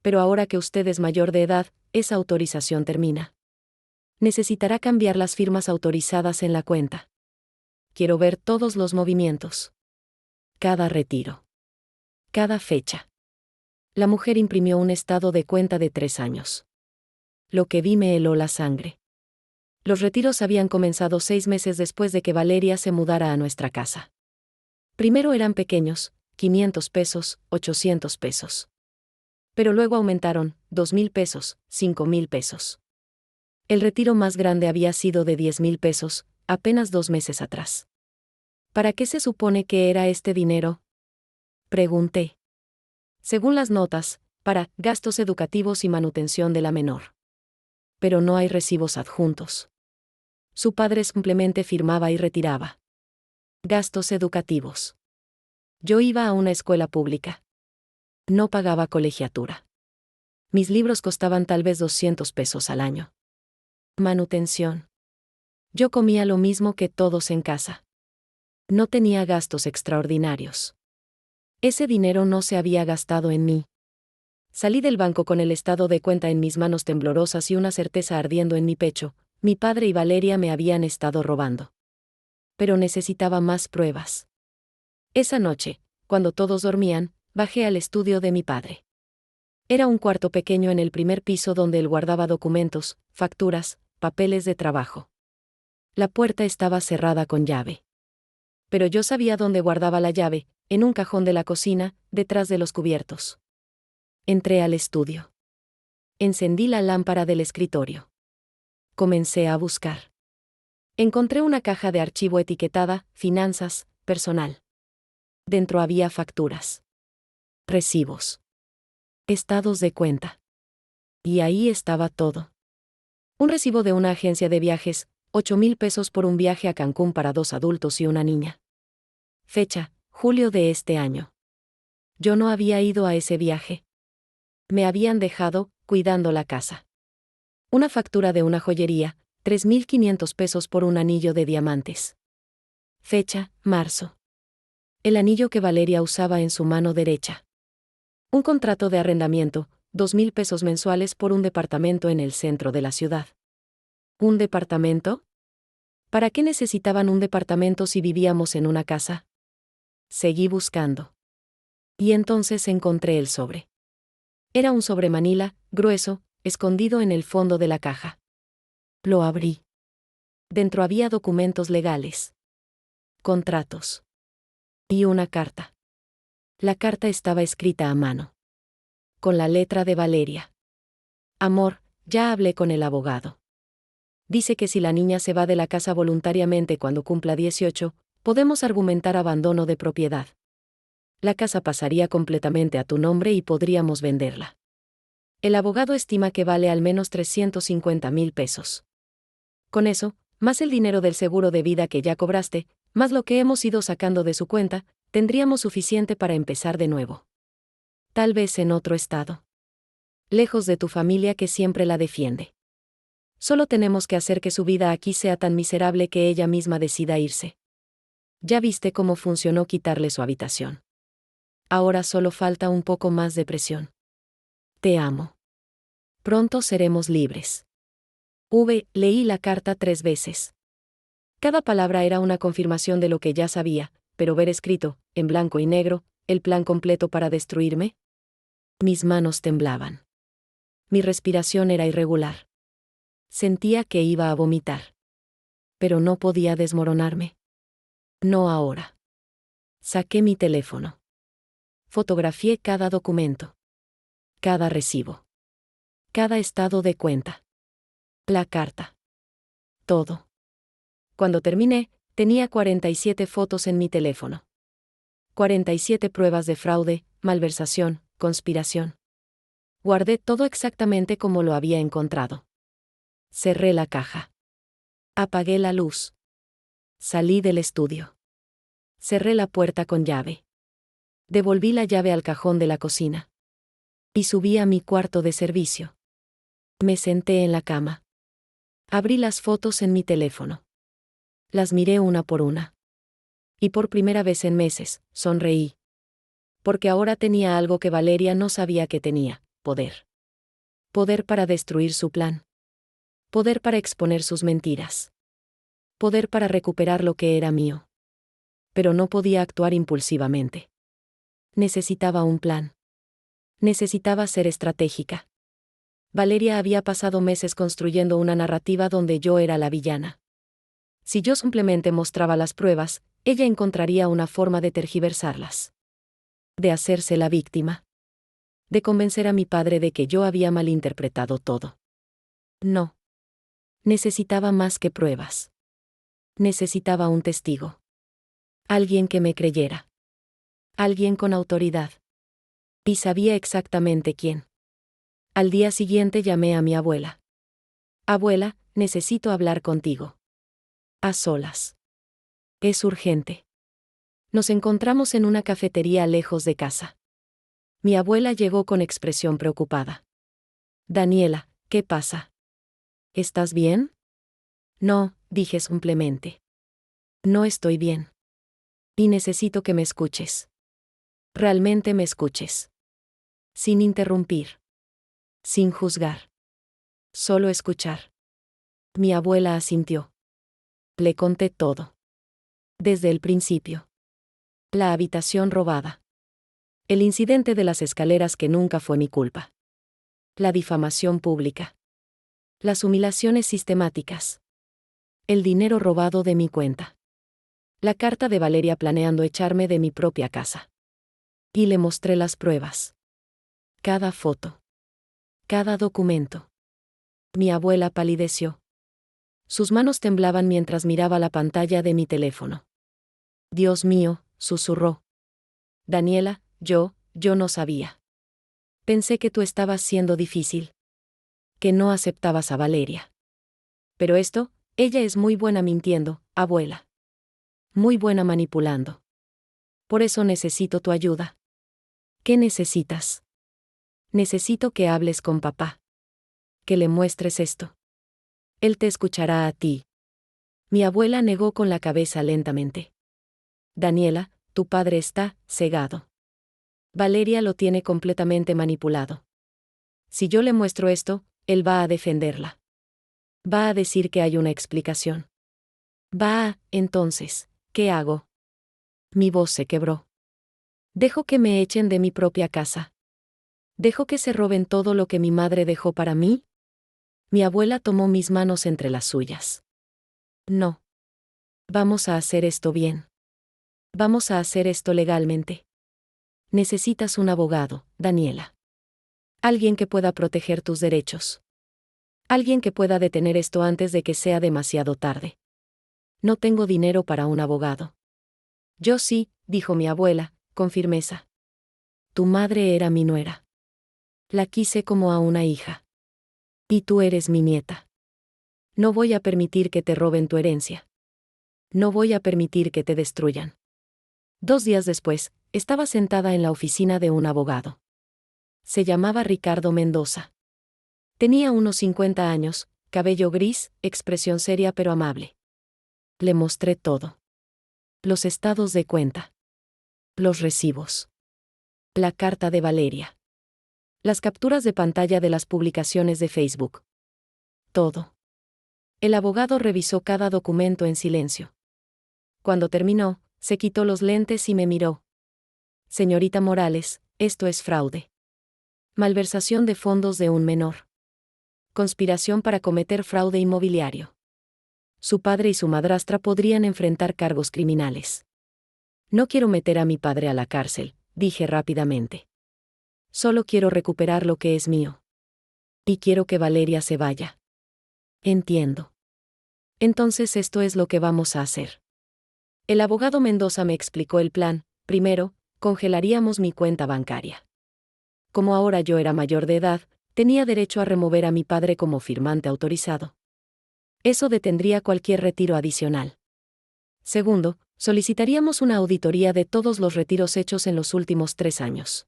Pero ahora que usted es mayor de edad, esa autorización termina. Necesitará cambiar las firmas autorizadas en la cuenta. Quiero ver todos los movimientos. Cada retiro. Cada fecha. La mujer imprimió un estado de cuenta de 3 años. Lo que vi me heló la sangre. Los retiros habían comenzado 6 meses después de que Valeria se mudara a nuestra casa. Primero eran pequeños, 500 pesos, 800 pesos. Pero luego aumentaron, 2,000 pesos, 5,000 pesos. El retiro más grande había sido de 10,000 pesos, apenas 2 meses atrás. ¿Para qué se supone que era este dinero?, pregunté. Según las notas, para gastos educativos y manutención de la menor. Pero no hay recibos adjuntos. Su padre simplemente firmaba y retiraba. Gastos educativos. Yo iba a una escuela pública. No pagaba colegiatura. Mis libros costaban tal vez 200 pesos al año. Manutención. Yo comía lo mismo que todos en casa. No tenía gastos extraordinarios. Ese dinero no se había gastado en mí. Salí del banco con el estado de cuenta en mis manos temblorosas y una certeza ardiendo en mi pecho: mi padre y Valeria me habían estado robando. Pero necesitaba más pruebas. Esa noche, cuando todos dormían, bajé al estudio de mi padre. Era un cuarto pequeño en el primer piso donde él guardaba documentos, facturas, papeles de trabajo. La puerta estaba cerrada con llave. Pero yo sabía dónde guardaba la llave, en un cajón de la cocina, detrás de los cubiertos. Entré al estudio. Encendí la lámpara del escritorio. Comencé a buscar. Encontré una caja de archivo etiquetada Finanzas, Personal. Dentro había facturas, recibos, estados de cuenta. Y ahí estaba todo. Un recibo de una agencia de viajes, 8,000 pesos por un viaje a Cancún para 2 adultos y una niña. Fecha: julio de este año. Yo no había ido a ese viaje. Me habían dejado, cuidando la casa. Una factura de una joyería, 3,500 pesos por un anillo de diamantes. Fecha: marzo. El anillo que Valeria usaba en su mano derecha. Un contrato de arrendamiento, 2,000 pesos mensuales por un departamento en el centro de la ciudad. ¿Un departamento? ¿Para qué necesitaban un departamento si vivíamos en una casa? Seguí buscando. Y entonces encontré el sobre. Era un sobre manila, grueso, escondido en el fondo de la caja. Lo abrí. Dentro había documentos legales. Contratos. Y una carta. La carta estaba escrita a mano. Con la letra de Valeria. Amor, ya hablé con el abogado. Dice que si la niña se va de la casa voluntariamente cuando cumpla 18, podemos argumentar abandono de propiedad. La casa pasaría completamente a tu nombre y podríamos venderla. El abogado estima que vale al menos 350,000 pesos. Con eso, más el dinero del seguro de vida que ya cobraste, más lo que hemos ido sacando de su cuenta, tendríamos suficiente para empezar de nuevo. Tal vez en otro estado. Lejos de tu familia que siempre la defiende. Solo tenemos que hacer que su vida aquí sea tan miserable que ella misma decida irse. Ya viste cómo funcionó quitarle su habitación. Ahora solo falta un poco más de presión. Te amo. Pronto seremos libres. Leí la carta 3 veces. Cada palabra era una confirmación de lo que ya sabía, pero ver escrito, en blanco y negro, el plan completo para destruirme. Mis manos temblaban. Mi respiración era irregular. Sentía que iba a vomitar. Pero no podía desmoronarme. No ahora. Saqué mi teléfono. Fotografié cada documento. Cada recibo. Cada estado de cuenta. La carta. Todo. Cuando terminé, tenía 47 fotos en mi teléfono. 47 pruebas de fraude, malversación, conspiración. Guardé todo exactamente como lo había encontrado. Cerré la caja. Apagué la luz. Salí del estudio. Cerré la puerta con llave. Devolví la llave al cajón de la cocina. Y subí a mi cuarto de servicio. Me senté en la cama. Abrí las fotos en mi teléfono. Las miré una por una. Y por primera vez en meses, sonreí. Porque ahora tenía algo que Valeria no sabía que tenía: poder. Poder para destruir su plan. Poder para exponer sus mentiras. Poder para recuperar lo que era mío. Pero no podía actuar impulsivamente. Necesitaba un plan. Necesitaba ser estratégica. Valeria había pasado meses construyendo una narrativa donde yo era la villana. Si yo simplemente mostraba las pruebas, ella encontraría una forma de tergiversarlas. De hacerse la víctima. De convencer a mi padre de que yo había malinterpretado todo. No. Necesitaba más que pruebas. Necesitaba un testigo. Alguien que me creyera. Alguien con autoridad. Y sabía exactamente quién. Al día siguiente llamé a mi abuela. Abuela, necesito hablar contigo. A solas. Es urgente. Nos encontramos en una cafetería lejos de casa. Mi abuela llegó con expresión preocupada. Daniela, ¿qué pasa? ¿Estás bien? No, dije simplemente. No estoy bien. Y necesito que me escuches. Realmente me escuches. Sin interrumpir. Sin juzgar. Solo escuchar. Mi abuela asintió. Le conté todo. Desde el principio. La habitación robada. El incidente de las escaleras que nunca fue mi culpa. La difamación pública. Las humillaciones sistemáticas. El dinero robado de mi cuenta. La carta de Valeria planeando echarme de mi propia casa. Y le mostré las pruebas. Cada foto. Cada documento. Mi abuela palideció. Sus manos temblaban mientras miraba la pantalla de mi teléfono. Dios mío, susurró. Daniela, yo no sabía. Pensé que tú estabas siendo difícil. Que no aceptabas a Valeria. Pero ella es muy buena mintiendo, abuela. Muy buena manipulando. Por eso necesito tu ayuda. ¿Qué necesitas? Necesito que hables con papá. Que le muestres esto. Él te escuchará a ti. Mi abuela negó con la cabeza lentamente. Daniela, tu padre está cegado. Valeria lo tiene completamente manipulado. Si yo le muestro esto, él va a defenderla. Va a decir que hay una explicación. Entonces, ¿qué hago? Mi voz se quebró. Dejo que me echen de mi propia casa. Dejo que se roben todo lo que mi madre dejó para mí. Mi abuela tomó mis manos entre las suyas. No. Vamos a hacer esto bien. Vamos a hacer esto legalmente. Necesitas un abogado, Daniela. Alguien que pueda proteger tus derechos. Alguien que pueda detener esto antes de que sea demasiado tarde. No tengo dinero para un abogado. Yo sí, dijo mi abuela, con firmeza. Tu madre era mi nuera. La quise como a una hija. Y tú eres mi nieta. No voy a permitir que te roben tu herencia. No voy a permitir que te destruyan. 2 días después, estaba sentada en la oficina de un abogado. Se llamaba Ricardo Mendoza. Tenía unos 50 años, cabello gris, expresión seria pero amable. Le mostré todo. Los estados de cuenta. Los recibos. La carta de Valeria. Las capturas de pantalla de las publicaciones de Facebook. Todo. El abogado revisó cada documento en silencio. Cuando terminó, se quitó los lentes y me miró. Señorita Morales, esto es fraude. Malversación de fondos de un menor. Conspiración para cometer fraude inmobiliario. Su padre y su madrastra podrían enfrentar cargos criminales. No quiero meter a mi padre a la cárcel, dije rápidamente. Solo quiero recuperar lo que es mío. Y quiero que Valeria se vaya. Entiendo. Entonces esto es lo que vamos a hacer. El abogado Mendoza me explicó el plan. Primero, congelaríamos mi cuenta bancaria. Como ahora yo era mayor de edad, tenía derecho a remover a mi padre como firmante autorizado. Eso detendría cualquier retiro adicional. Segundo, Solicitaríamos una auditoría de todos los retiros hechos en los últimos 3 años.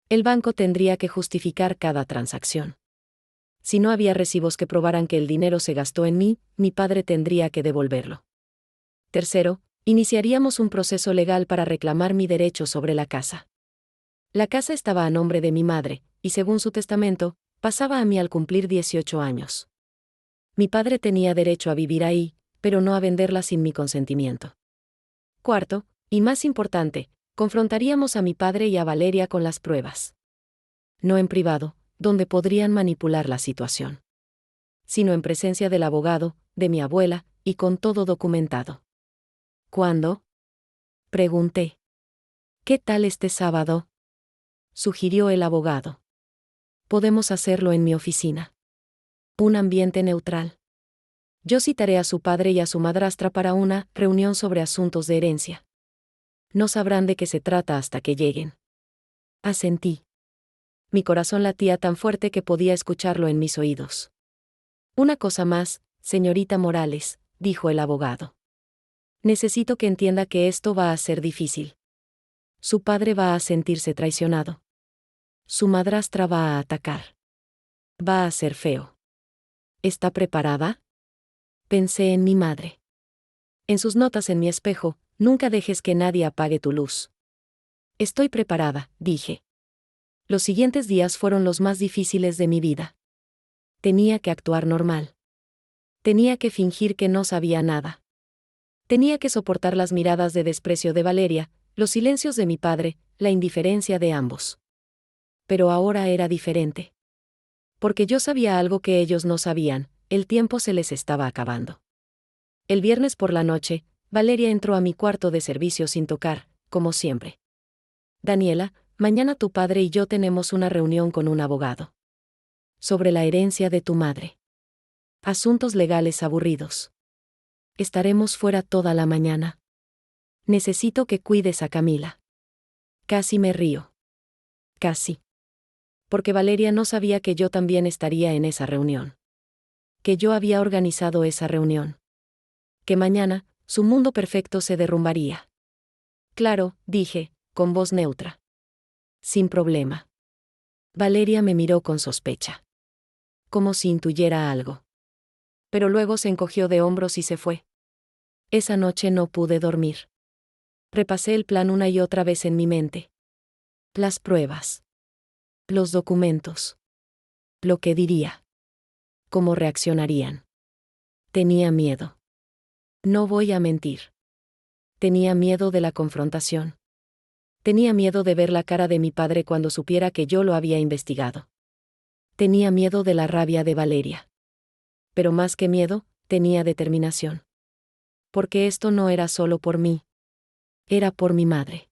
El banco tendría que justificar cada transacción. Si no había recibos que probaran que el dinero se gastó en mí, mi padre tendría que devolverlo. Tercero, iniciaríamos un proceso legal para reclamar mi derecho sobre la casa. La casa estaba a nombre de mi madre, y según su testamento, pasaba a mí al cumplir 18 años. Mi padre tenía derecho a vivir ahí, pero no a venderla sin mi consentimiento. Cuarto, y más importante, confrontaríamos a mi padre y a Valeria con las pruebas. No en privado, donde podrían manipular la situación, sino en presencia del abogado, de mi abuela, y con todo documentado. ¿Cuándo? Pregunté. ¿Qué tal este sábado? Sugirió el abogado. Podemos hacerlo en mi oficina. Un ambiente neutral. Yo citaré a su padre y a su madrastra para una reunión sobre asuntos de herencia. No sabrán de qué se trata hasta que lleguen. Asentí. Mi corazón latía tan fuerte que podía escucharlo en mis oídos. Una cosa más, señorita Morales, dijo el abogado. Necesito que entienda que esto va a ser difícil. Su padre va a sentirse traicionado. Su madrastra va a atacar. Va a ser feo. ¿Está preparada? Pensé en mi madre. En sus notas en mi espejo, nunca dejes que nadie apague tu luz. Estoy preparada, dije. Los siguientes días fueron los más difíciles de mi vida. Tenía que actuar normal. Tenía que fingir que no sabía nada. Tenía que soportar las miradas de desprecio de Valeria, los silencios de mi padre, la indiferencia de ambos. Pero ahora era diferente. Porque yo sabía algo que ellos no sabían, el tiempo se les estaba acabando. El viernes por la noche, Valeria entró a mi cuarto de servicio sin tocar, como siempre. Daniela, mañana tu padre y yo tenemos una reunión con un abogado. Sobre la herencia de tu madre. Asuntos legales aburridos. Estaremos fuera toda la mañana. Necesito que cuides a Camila. Casi me río. Casi. Porque Valeria no sabía que yo también estaría en esa reunión. Que yo había organizado esa reunión. Que mañana, su mundo perfecto se derrumbaría. Claro, dije, con voz neutra. Sin problema. Valeria me miró con sospecha. Como si intuyera algo. Pero luego se encogió de hombros y se fue. Esa noche no pude dormir. Repasé el plan una y otra vez en mi mente. Las pruebas. Los documentos. Lo que diría. Cómo reaccionarían. Tenía miedo. No voy a mentir. Tenía miedo de la confrontación. Tenía miedo de ver la cara de mi padre cuando supiera que yo lo había investigado. Tenía miedo de la rabia de Valeria. Pero más que miedo, tenía determinación. Porque esto no era solo por mí. Era por mi madre.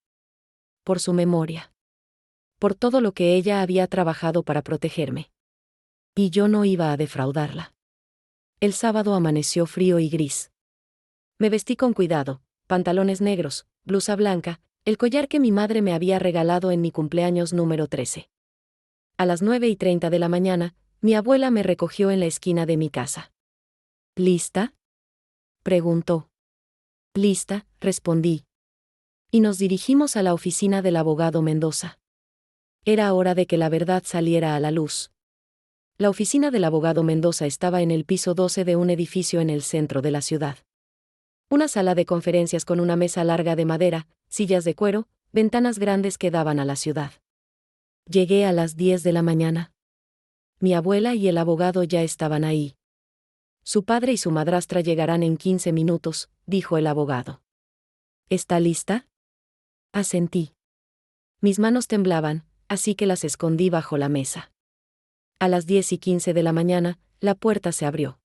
Por su memoria. Por todo lo que ella había trabajado para protegerme. Y yo no iba a defraudarla. El sábado amaneció frío y gris. Me vestí con cuidado, pantalones negros, blusa blanca, el collar que mi madre me había regalado en mi cumpleaños número 13. A las 9:30 de la mañana, mi abuela me recogió en la esquina de mi casa. ¿Lista?, preguntó. Lista, respondí. Y nos dirigimos a la oficina del abogado Mendoza. Era hora de que la verdad saliera a la luz. La oficina del abogado Mendoza estaba en el piso 12 de un edificio en el centro de la ciudad. Una sala de conferencias con una mesa larga de madera, sillas de cuero, ventanas grandes que daban a la ciudad. Llegué a las 10 de la mañana. Mi abuela y el abogado ya estaban ahí. Su padre y su madrastra llegarán en 15 minutos, dijo el abogado. ¿Está lista?, asentí. Mis manos temblaban, así que las escondí bajo la mesa. A las 10:15 de la mañana, la puerta se abrió.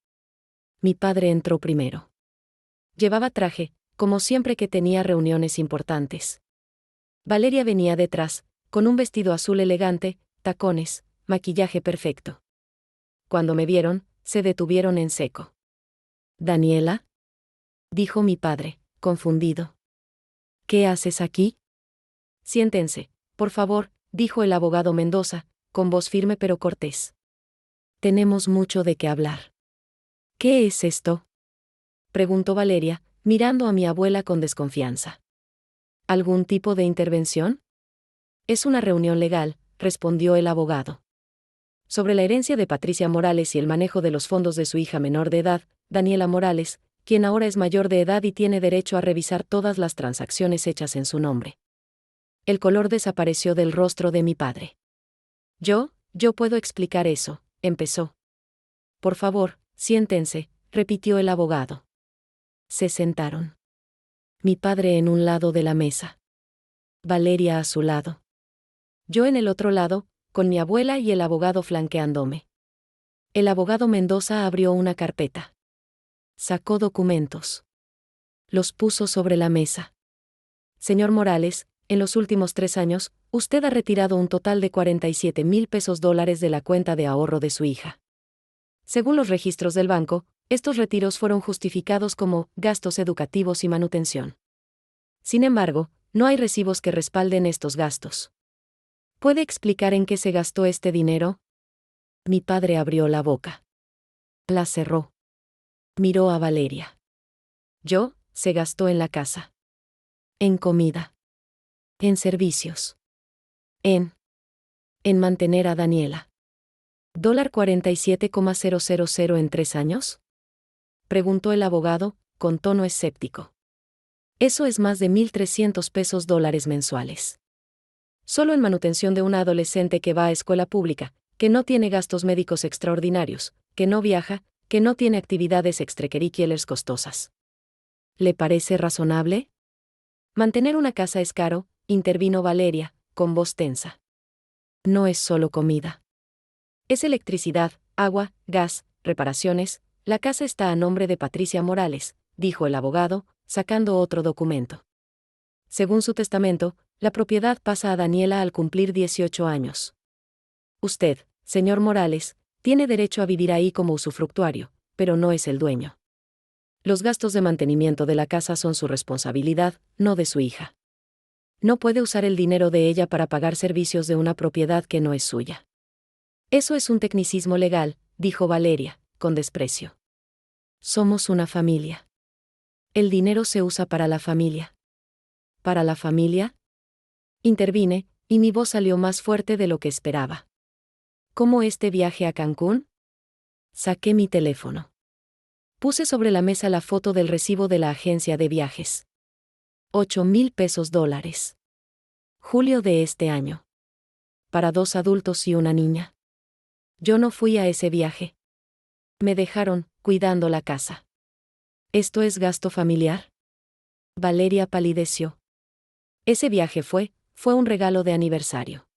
Mi padre entró primero. Llevaba traje, como siempre que tenía reuniones importantes. Valeria venía detrás, con un vestido azul elegante, tacones, maquillaje perfecto. Cuando me vieron, se detuvieron en seco. ¿Daniela?, dijo mi padre, confundido. ¿Qué haces aquí? Siéntense, por favor, dijo el abogado Mendoza, con voz firme pero cortés. Tenemos mucho de qué hablar. ¿Qué es esto?, preguntó Valeria, mirando a mi abuela con desconfianza. ¿Algún tipo de intervención? Es una reunión legal, respondió el abogado. Sobre la herencia de Patricia Morales y el manejo de los fondos de su hija menor de edad, Daniela Morales, quien ahora es mayor de edad y tiene derecho a revisar todas las transacciones hechas en su nombre. El color desapareció del rostro de mi padre. Yo puedo explicar eso, empezó. Por favor, siéntense, repitió el abogado. Se sentaron. Mi padre en un lado de la mesa. Valeria a su lado. Yo en el otro lado, con mi abuela y el abogado flanqueándome. El abogado Mendoza abrió una carpeta. Sacó documentos. Los puso sobre la mesa. Señor Morales, en los últimos 3 años, usted ha retirado un total de 47,000 pesos de la cuenta de ahorro de su hija. Según los registros del banco, estos retiros fueron justificados como gastos educativos y manutención. Sin embargo, no hay recibos que respalden estos gastos. ¿Puede explicar en qué se gastó este dinero? Mi padre abrió la boca. La cerró. Miró a Valeria. Se gastó en la casa. En comida. En servicios. En mantener a Daniela. $47,000 en 3 años? Preguntó el abogado, con tono escéptico. Eso es más de 1,300 pesos mensuales. Solo en manutención de una adolescente que va a escuela pública, que no tiene gastos médicos extraordinarios, que no viaja, que no tiene actividades extracurriculares costosas. ¿Le parece razonable? Mantener una casa es caro, intervino Valeria, con voz tensa. No es solo comida. Es electricidad, agua, gas, reparaciones. La casa está a nombre de Patricia Morales, dijo el abogado, sacando otro documento. Según su testamento, la propiedad pasa a Daniela al cumplir 18 años. Usted, señor Morales, tiene derecho a vivir ahí como usufructuario, pero no es el dueño. Los gastos de mantenimiento de la casa son su responsabilidad, no de su hija. No puede usar el dinero de ella para pagar servicios de una propiedad que no es suya. Eso es un tecnicismo legal, dijo Valeria, con desprecio. Somos una familia. El dinero se usa para la familia. ¿Para la familia? Intervine, y mi voz salió más fuerte de lo que esperaba. ¿Cómo este viaje a Cancún? Saqué mi teléfono. Puse sobre la mesa la foto del recibo de la agencia de viajes. 8,000 pesos. Julio de este año. Para 2 adultos y una niña. Yo no fui a ese viaje. Me dejaron, cuidando la casa. ¿Esto es gasto familiar? Valeria palideció. Ese viaje fue un regalo de aniversario.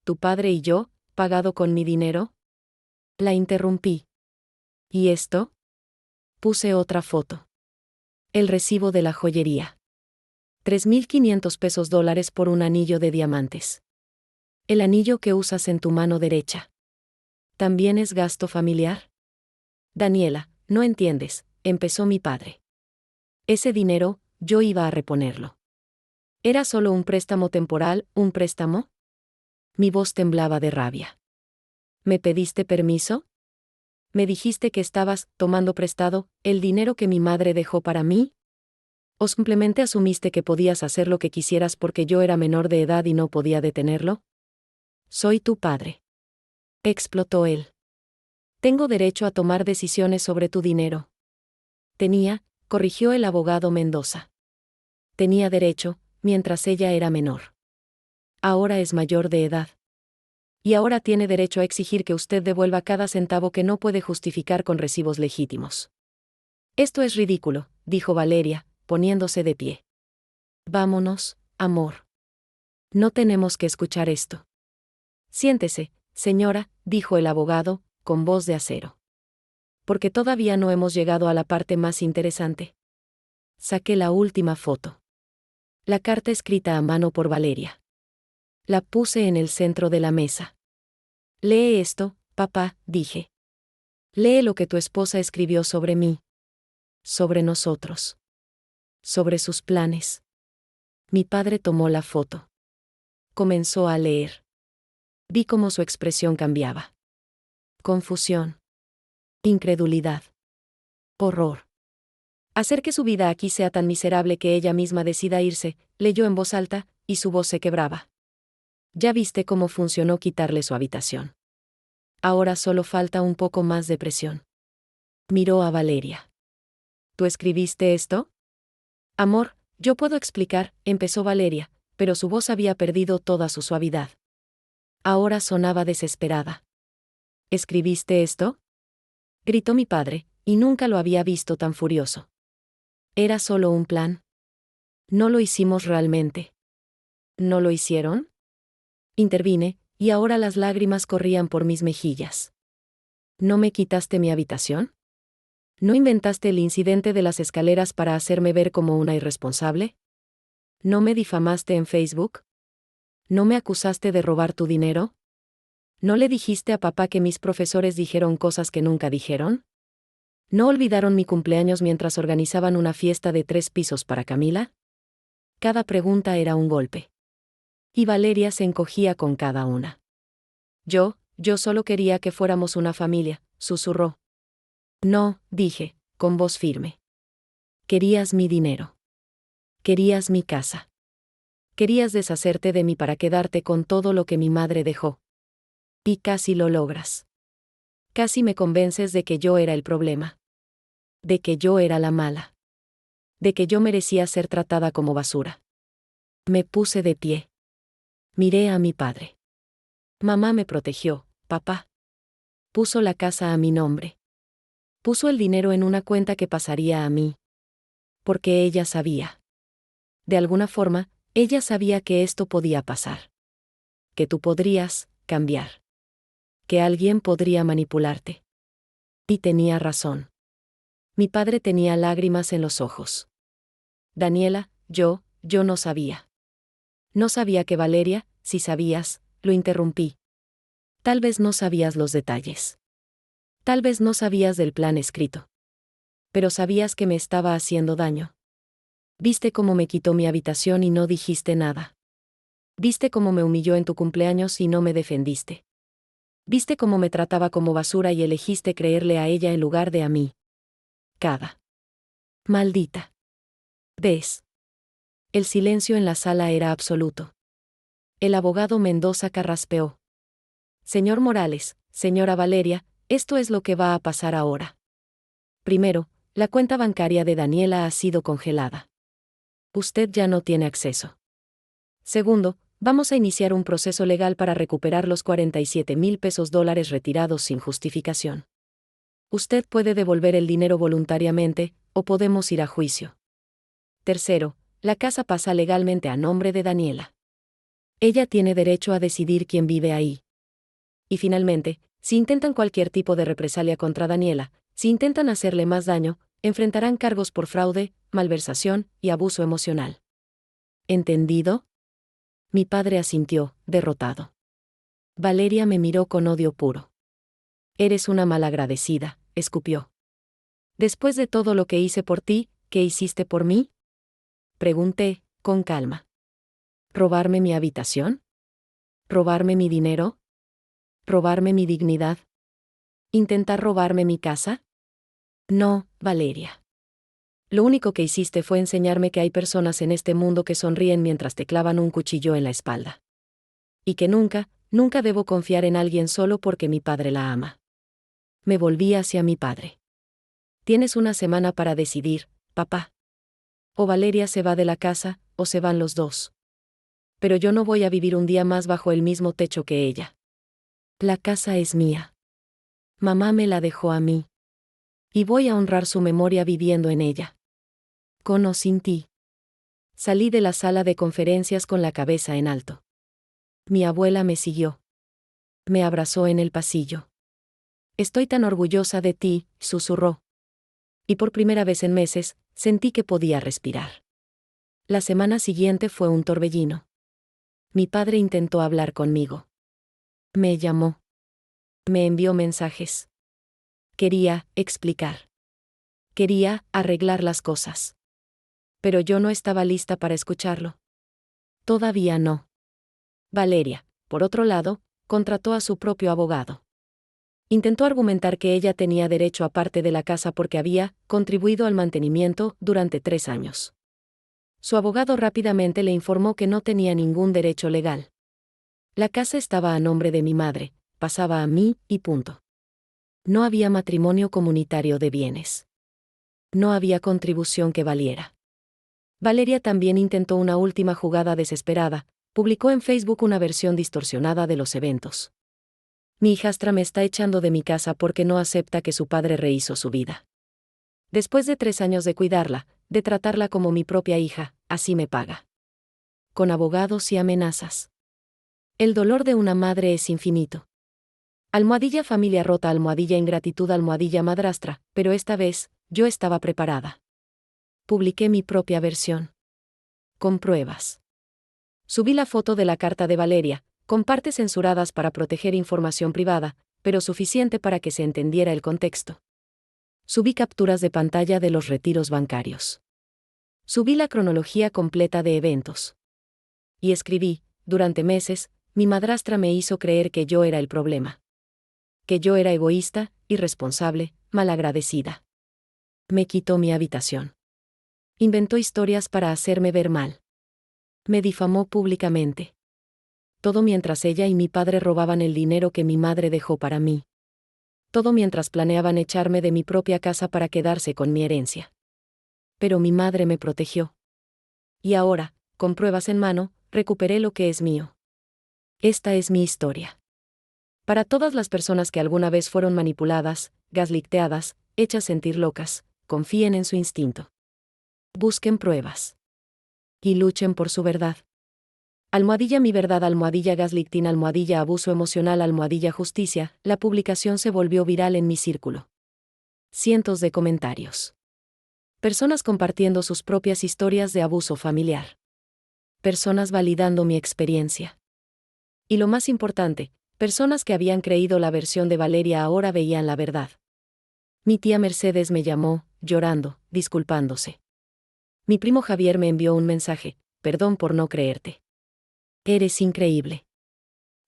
¿Tu padre y yo, pagado con mi dinero? La interrumpí. ¿Y esto? Puse otra foto. El recibo de la joyería. 3,500 pesos por un anillo de diamantes. El anillo que usas en tu mano derecha. ¿También es gasto familiar? Daniela, no entiendes, empezó mi padre. Ese dinero, yo iba a reponerlo. ¿Era solo un préstamo temporal, un préstamo? Mi voz temblaba de rabia. ¿Me pediste permiso? ¿Me dijiste que estabas tomando prestado el dinero que mi madre dejó para mí? ¿O simplemente asumiste que podías hacer lo que quisieras porque yo era menor de edad y no podía detenerlo? Soy tu padre. Explotó él. Tengo derecho a tomar decisiones sobre tu dinero. Corrigió el abogado Mendoza. Tenía derecho, mientras ella era menor. Ahora es mayor de edad. Y ahora tiene derecho a exigir que usted devuelva cada centavo que no puede justificar con recibos legítimos. Esto es ridículo, dijo Valeria, poniéndose de pie. Vámonos, amor. No tenemos que escuchar esto. Siéntese, señora, dijo el abogado, con voz de acero. Porque todavía no hemos llegado a la parte más interesante. Saqué la última foto. La carta escrita a mano por Valeria. La puse en el centro de la mesa. Lee esto, papá, dije. Lee lo que tu esposa escribió sobre mí. Sobre nosotros. Sobre sus planes. Mi padre tomó la foto. Comenzó a leer. Vi cómo su expresión cambiaba. Confusión. Incredulidad. Horror. Hacer que su vida aquí sea tan miserable que ella misma decida irse, leyó en voz alta, y su voz se quebraba. Ya viste cómo funcionó quitarle su habitación. Ahora solo falta un poco más de presión. Miró a Valeria. ¿Tú escribiste esto? Amor, yo puedo explicar, empezó Valeria, pero su voz había perdido toda su suavidad. Ahora sonaba desesperada. ¿Escribiste esto? Gritó mi padre, y nunca lo había visto tan furioso. Era solo un plan. No lo hicimos realmente. ¿No lo hicieron? Intervine, y ahora las lágrimas corrían por mis mejillas. ¿No me quitaste mi habitación? ¿No inventaste el incidente de las escaleras para hacerme ver como una irresponsable? ¿No me difamaste en Facebook? ¿No me acusaste de robar tu dinero? ¿No le dijiste a papá que mis profesores dijeron cosas que nunca dijeron? ¿No olvidaron mi cumpleaños mientras organizaban una fiesta de 3 pisos para Camila? Cada pregunta era un golpe. Y Valeria se encogía con cada una. Yo solo quería que fuéramos una familia, susurró. No, dije, con voz firme. Querías mi dinero. Querías mi casa. Querías deshacerte de mí para quedarte con todo lo que mi madre dejó. Y casi lo logras. Casi me convences de que yo era el problema. De que yo era la mala. De que yo merecía ser tratada como basura. Me puse de pie. Miré a mi padre. Mamá me protegió, papá. Puso la casa a mi nombre. Puso el dinero en una cuenta que pasaría a mí. Porque ella sabía. De alguna forma, ella sabía que esto podía pasar. Que tú podrías cambiar. Que alguien podría manipularte. Y tenía razón. Mi padre tenía lágrimas en los ojos. Daniela, yo no sabía. No sabía que Valeria, si sabías, lo interrumpí. Tal vez no sabías los detalles. Tal vez no sabías del plan escrito. Pero sabías que me estaba haciendo daño. Viste cómo me quitó mi habitación y no dijiste nada. Viste cómo me humilló en tu cumpleaños y no me defendiste. Viste cómo me trataba como basura y elegiste creerle a ella en lugar de a mí. Cada. Maldita. ¿Ves? El silencio en la sala era absoluto. El abogado Mendoza carraspeó. Señor Morales, señora Valeria, esto es lo que va a pasar ahora. Primero, la cuenta bancaria de Daniela ha sido congelada. Usted ya no tiene acceso. Segundo, vamos a iniciar un proceso legal para recuperar los 47,000 pesos retirados sin justificación. Usted puede devolver el dinero voluntariamente, o podemos ir a juicio. Tercero, la casa pasa legalmente a nombre de Daniela. Ella tiene derecho a decidir quién vive ahí. Y finalmente, si intentan cualquier tipo de represalia contra Daniela, si intentan hacerle más daño, enfrentarán cargos por fraude, malversación y abuso emocional. ¿Entendido? Mi padre asintió, derrotado. Valeria me miró con odio puro. Eres una malagradecida, escupió. Después de todo lo que hice por ti, ¿qué hiciste por mí? Pregunté, con calma. ¿Robarme mi habitación? ¿Robarme mi dinero? ¿Robarme mi dignidad? ¿Intentar robarme mi casa? No, Valeria. Lo único que hiciste fue enseñarme que hay personas en este mundo que sonríen mientras te clavan un cuchillo en la espalda. Y que nunca debo confiar en alguien solo porque mi padre la ama. Me volví hacia mi padre. Tienes una semana para decidir, papá. O Valeria se va de la casa, o se van los dos. Pero yo no voy a vivir un día más bajo el mismo techo que ella. La casa es mía. Mamá me la dejó a mí. Y voy a honrar su memoria viviendo en ella. Con o sin ti. Salí de la sala de conferencias con la cabeza en alto. Mi abuela me siguió. Me abrazó en el pasillo. Estoy tan orgullosa de ti, susurró. Y por primera vez en meses, sentí que podía respirar. La semana siguiente fue un torbellino. Mi padre intentó hablar conmigo. Me llamó. Me envió mensajes. Quería explicar. Quería arreglar las cosas. Pero yo no estaba lista para escucharlo. Todavía no. Valeria, por otro lado, contrató a su propio abogado. Intentó argumentar que ella tenía derecho a parte de la casa porque había contribuido al mantenimiento durante 3 años. Su abogado rápidamente le informó que no tenía ningún derecho legal. La casa estaba a nombre de mi madre, pasaba a mí y punto. No había matrimonio comunitario de bienes. No había contribución que valiera. Valeria también intentó una última jugada desesperada, publicó en Facebook una versión distorsionada de los eventos. Mi hijastra me está echando de mi casa porque no acepta que su padre rehizo su vida. Después de 3 años de cuidarla, de tratarla como mi propia hija, así me paga. Con abogados y amenazas. El dolor de una madre es infinito. Almohadilla familia rota, almohadilla ingratitud, almohadilla madrastra, pero esta vez, yo estaba preparada. Publiqué mi propia versión. Con pruebas. Subí la foto de la carta de Valeria, con partes censuradas para proteger información privada, pero suficiente para que se entendiera el contexto. Subí capturas de pantalla de los retiros bancarios. Subí la cronología completa de eventos. Y escribí, durante meses, mi madrastra me hizo creer que yo era el problema. Que yo era egoísta, irresponsable, malagradecida. Me quitó mi habitación. Inventó historias para hacerme ver mal. Me difamó públicamente. Todo mientras ella y mi padre robaban el dinero que mi madre dejó para mí. Todo mientras planeaban echarme de mi propia casa para quedarse con mi herencia. Pero mi madre me protegió. Y ahora, con pruebas en mano, recuperé lo que es mío. Esta es mi historia. Para todas las personas que alguna vez fueron manipuladas, gaslighteadas, hechas sentir locas, confíen en su instinto. Busquen pruebas. Y luchen por su verdad. Almohadilla mi verdad, almohadilla gaslighting, almohadilla abuso emocional, almohadilla justicia, la publicación se volvió viral en mi círculo. Cientos de comentarios. Personas compartiendo sus propias historias de abuso familiar. Personas validando mi experiencia. Y lo más importante, personas que habían creído la versión de Valeria ahora veían la verdad. Mi tía Mercedes me llamó, llorando, disculpándose. Mi primo Javier me envió un mensaje, perdón por no creerte. Eres increíble.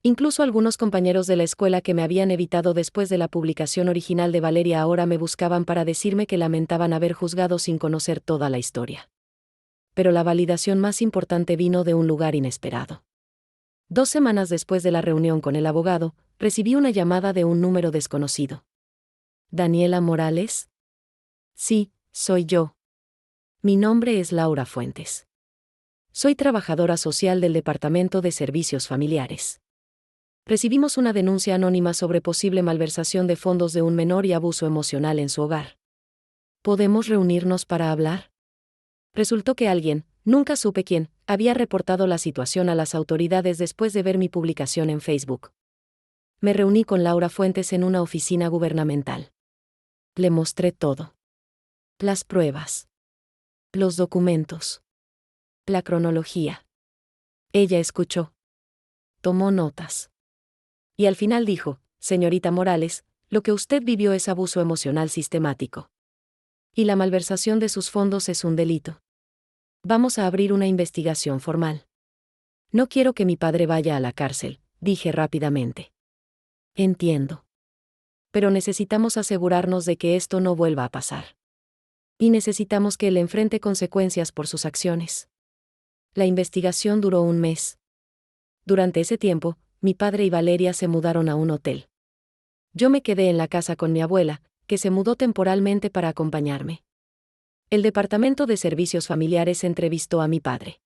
Incluso algunos compañeros de la escuela que me habían evitado después de la publicación original de Valeria ahora me buscaban para decirme que lamentaban haber juzgado sin conocer toda la historia. Pero la validación más importante vino de un lugar inesperado. 2 semanas después de la reunión con el abogado, recibí una llamada de un número desconocido. ¿Daniela Morales? Sí, soy yo. Mi nombre es Laura Fuentes. Soy trabajadora social del Departamento de Servicios Familiares. Recibimos una denuncia anónima sobre posible malversación de fondos de un menor y abuso emocional en su hogar. ¿Podemos reunirnos para hablar? Resultó que alguien, nunca supe quién, había reportado la situación a las autoridades después de ver mi publicación en Facebook. Me reuní con Laura Fuentes en una oficina gubernamental. Le mostré todo. Las pruebas. Los documentos. La cronología. Ella escuchó. Tomó notas. Y al final dijo, señorita Morales, lo que usted vivió es abuso emocional sistemático. Y la malversación de sus fondos es un delito. Vamos a abrir una investigación formal. No quiero que mi padre vaya a la cárcel, dije rápidamente. Entiendo. Pero necesitamos asegurarnos de que esto no vuelva a pasar. Y necesitamos que él enfrente consecuencias por sus acciones. La investigación duró 1 mes. Durante ese tiempo, mi padre y Valeria se mudaron a un hotel. Yo me quedé en la casa con mi abuela, que se mudó temporalmente para acompañarme. El Departamento de Servicios Familiares entrevistó a mi padre.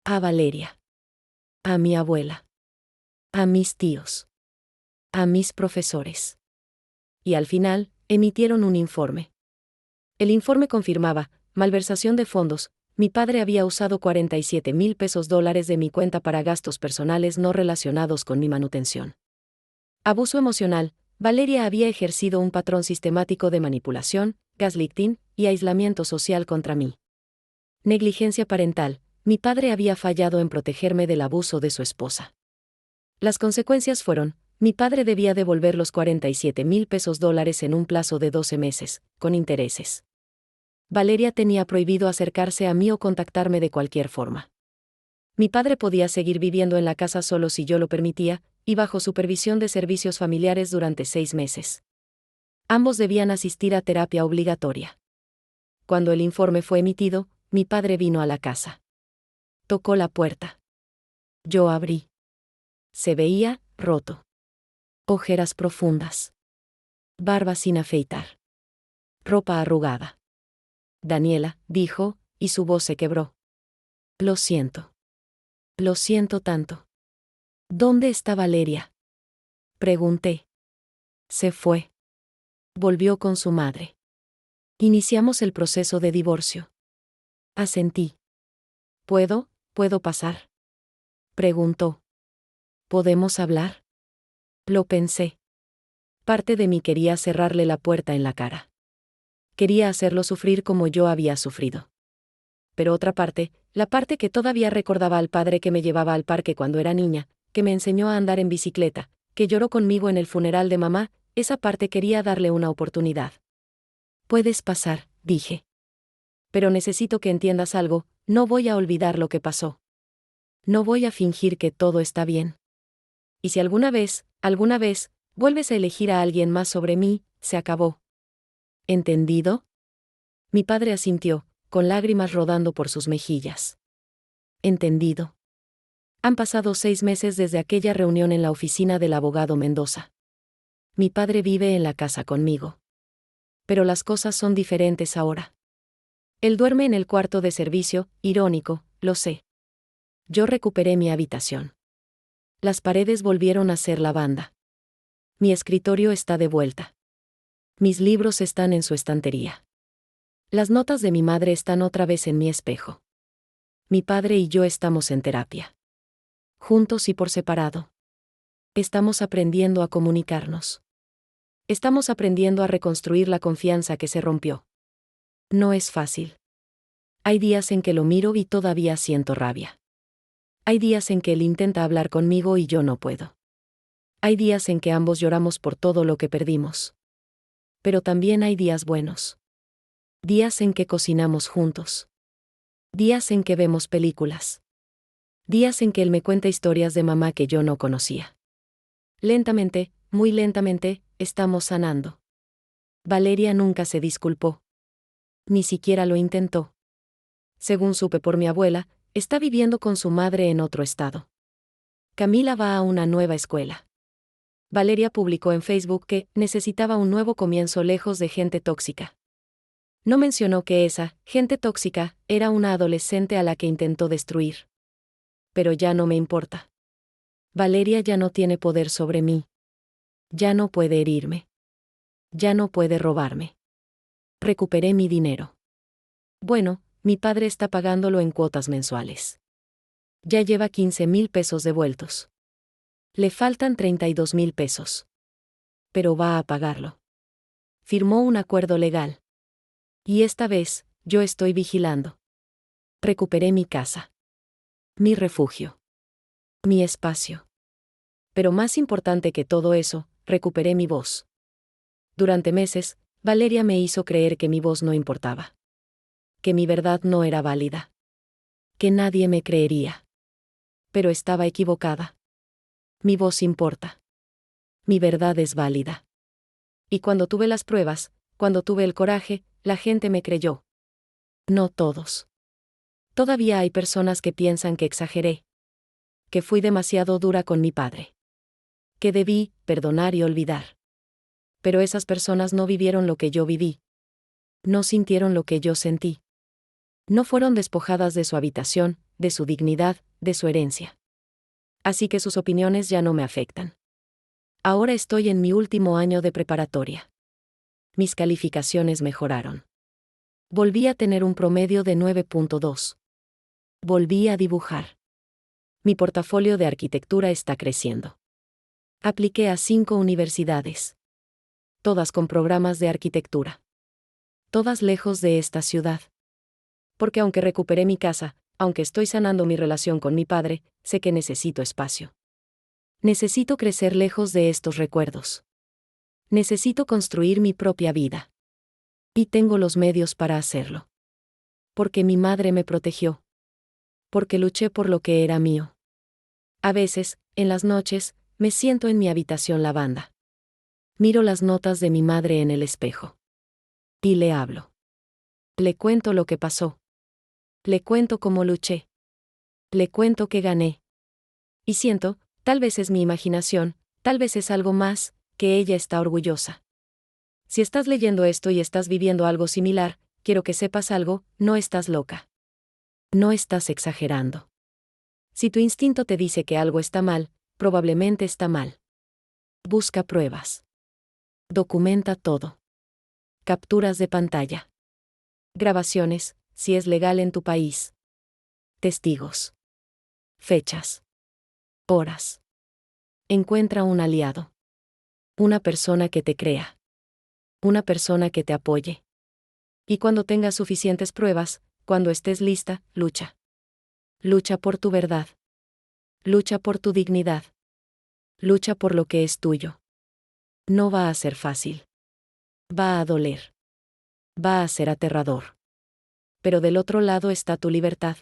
A Valeria. A mi abuela. A mis tíos. A mis profesores. Y al final, emitieron un informe. El informe confirmaba, malversación de fondos. Mi padre había usado 47,000 pesos de mi cuenta para gastos personales no relacionados con mi manutención. Abuso emocional. Valeria había ejercido un patrón sistemático de manipulación, gaslighting y aislamiento social contra mí. Negligencia parental. Mi padre había fallado en protegerme del abuso de su esposa. Las consecuencias fueron, mi padre debía devolver los 47,000 pesos en un plazo de 12 meses, con intereses. Valeria tenía prohibido acercarse a mí o contactarme de cualquier forma. Mi padre podía seguir viviendo en la casa solo si yo lo permitía, y bajo supervisión de servicios familiares durante 6 meses. Ambos debían asistir a terapia obligatoria. Cuando el informe fue emitido, mi padre vino a la casa. Tocó la puerta. Yo abrí. Se veía roto. Ojeras profundas. Barba sin afeitar. Ropa arrugada. Daniela, dijo, y su voz se quebró. Lo siento. Lo siento tanto. ¿Dónde está Valeria? Pregunté. Se fue. Volvió con su madre. Iniciamos el proceso de divorcio. Asentí. ¿Puedo pasar? Preguntó. ¿Podemos hablar? Lo pensé. Parte de mí quería cerrarle la puerta en la cara. Quería hacerlo sufrir como yo había sufrido. Pero otra parte, la parte que todavía recordaba al padre que me llevaba al parque cuando era niña, que me enseñó a andar en bicicleta, que lloró conmigo en el funeral de mamá, esa parte quería darle una oportunidad. Puedes pasar, dije. Pero necesito que entiendas algo, no voy a olvidar lo que pasó. No voy a fingir que todo está bien. Y si alguna vez, vuelves a elegir a alguien más sobre mí, se acabó. ¿Entendido? Mi padre asintió, con lágrimas rodando por sus mejillas. Entendido. Han pasado 6 meses desde aquella reunión en la oficina del abogado Mendoza. Mi padre vive en la casa conmigo. Pero las cosas son diferentes ahora. Él duerme en el cuarto de servicio, irónico, lo sé. Yo recuperé mi habitación. Las paredes volvieron a ser lavanda. Mi escritorio está de vuelta. Mis libros están en su estantería. Las notas de mi madre están otra vez en mi espejo. Mi padre y yo estamos en terapia. Juntos y por separado. Estamos aprendiendo a comunicarnos. Estamos aprendiendo a reconstruir la confianza que se rompió. No es fácil. Hay días en que lo miro y todavía siento rabia. Hay días en que él intenta hablar conmigo y yo no puedo. Hay días en que ambos lloramos por todo lo que perdimos. Pero también hay días buenos. Días en que cocinamos juntos. Días en que vemos películas. Días en que él me cuenta historias de mamá que yo no conocía. Lentamente, muy lentamente, estamos sanando. Valeria nunca se disculpó. Ni siquiera lo intentó. Según supe por mi abuela, está viviendo con su madre en otro estado. Camila va a una nueva escuela. Valeria publicó en Facebook que necesitaba un nuevo comienzo lejos de gente tóxica. No mencionó que esa gente tóxica era una adolescente a la que intentó destruir. Pero ya no me importa. Valeria ya no tiene poder sobre mí. Ya no puede herirme. Ya no puede robarme. Recuperé mi dinero. Bueno, mi padre está pagándolo en cuotas mensuales. Ya lleva 15,000 pesos devueltos. Le faltan 32,000 pesos. Pero va a pagarlo. Firmó un acuerdo legal. Y esta vez, yo estoy vigilando. Recuperé mi casa. Mi refugio. Mi espacio. Pero más importante que todo eso, recuperé mi voz. Durante meses, Valeria me hizo creer que mi voz no importaba. Que mi verdad no era válida. Que nadie me creería. Pero estaba equivocada. Mi voz importa. Mi verdad es válida. Y cuando tuve las pruebas, cuando tuve el coraje, la gente me creyó. No todos. Todavía hay personas que piensan que exageré. Que fui demasiado dura con mi padre. Que debí perdonar y olvidar. Pero esas personas no vivieron lo que yo viví. No sintieron lo que yo sentí. No fueron despojadas de su habitación, de su dignidad, de su herencia. Así que sus opiniones ya no me afectan. Ahora estoy en mi último año de preparatoria. Mis calificaciones mejoraron. Volví a tener un promedio de 9.2. Volví a dibujar. Mi portafolio de arquitectura está creciendo. Apliqué a 5 universidades. Todas con programas de arquitectura. Todas lejos de esta ciudad. Porque aunque recuperé mi casa, aunque estoy sanando mi relación con mi padre, sé que necesito espacio. Necesito crecer lejos de estos recuerdos. Necesito construir mi propia vida. Y tengo los medios para hacerlo. Porque mi madre me protegió. Porque luché por lo que era mío. A veces, en las noches, me siento en mi habitación lavanda. Miro las notas de mi madre en el espejo. Y le hablo. Le cuento lo que pasó. Le cuento cómo luché. Le cuento que gané. Y siento, tal vez es mi imaginación, tal vez es algo más, que ella está orgullosa. Si estás leyendo esto y estás viviendo algo similar, quiero que sepas algo, no estás loca. No estás exagerando. Si tu instinto te dice que algo está mal, probablemente está mal. Busca pruebas. Documenta todo. Capturas de pantalla. Grabaciones, si es legal en tu país. Testigos. Fechas. Horas. Encuentra un aliado. Una persona que te crea. Una persona que te apoye. Y cuando tengas suficientes pruebas, cuando estés lista, lucha. Lucha por tu verdad. Lucha por tu dignidad. Lucha por lo que es tuyo. No va a ser fácil. Va a doler. Va a ser aterrador. Pero del otro lado está tu libertad.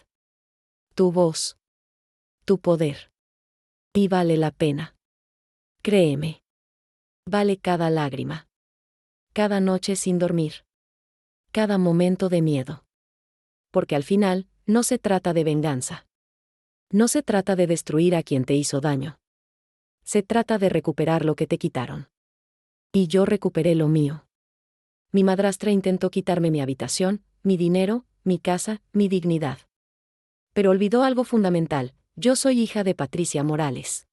Tu voz. Tu poder. Y vale la pena. Créeme. Vale cada lágrima. Cada noche sin dormir. Cada momento de miedo. Porque al final, no se trata de venganza. No se trata de destruir a quien te hizo daño. Se trata de recuperar lo que te quitaron. Y yo recuperé lo mío. Mi madrastra intentó quitarme mi habitación, mi dinero, mi casa, mi dignidad. Pero olvidó algo fundamental: yo soy hija de Patricia Morales.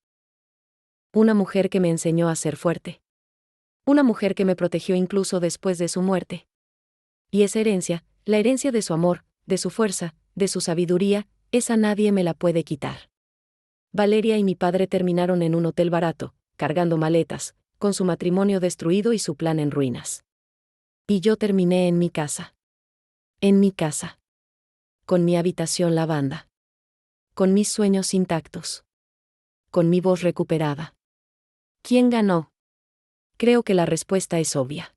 Una mujer que me enseñó a ser fuerte. Una mujer que me protegió incluso después de su muerte. Y esa herencia, la herencia de su amor, de su fuerza, de su sabiduría, esa nadie me la puede quitar. Valeria y mi padre terminaron en un hotel barato, cargando maletas, con su matrimonio destruido y su plan en ruinas. Y yo terminé en mi casa. En mi casa. Con mi habitación lavanda. Con mis sueños intactos. Con mi voz recuperada. ¿Quién ganó? Creo que la respuesta es obvia.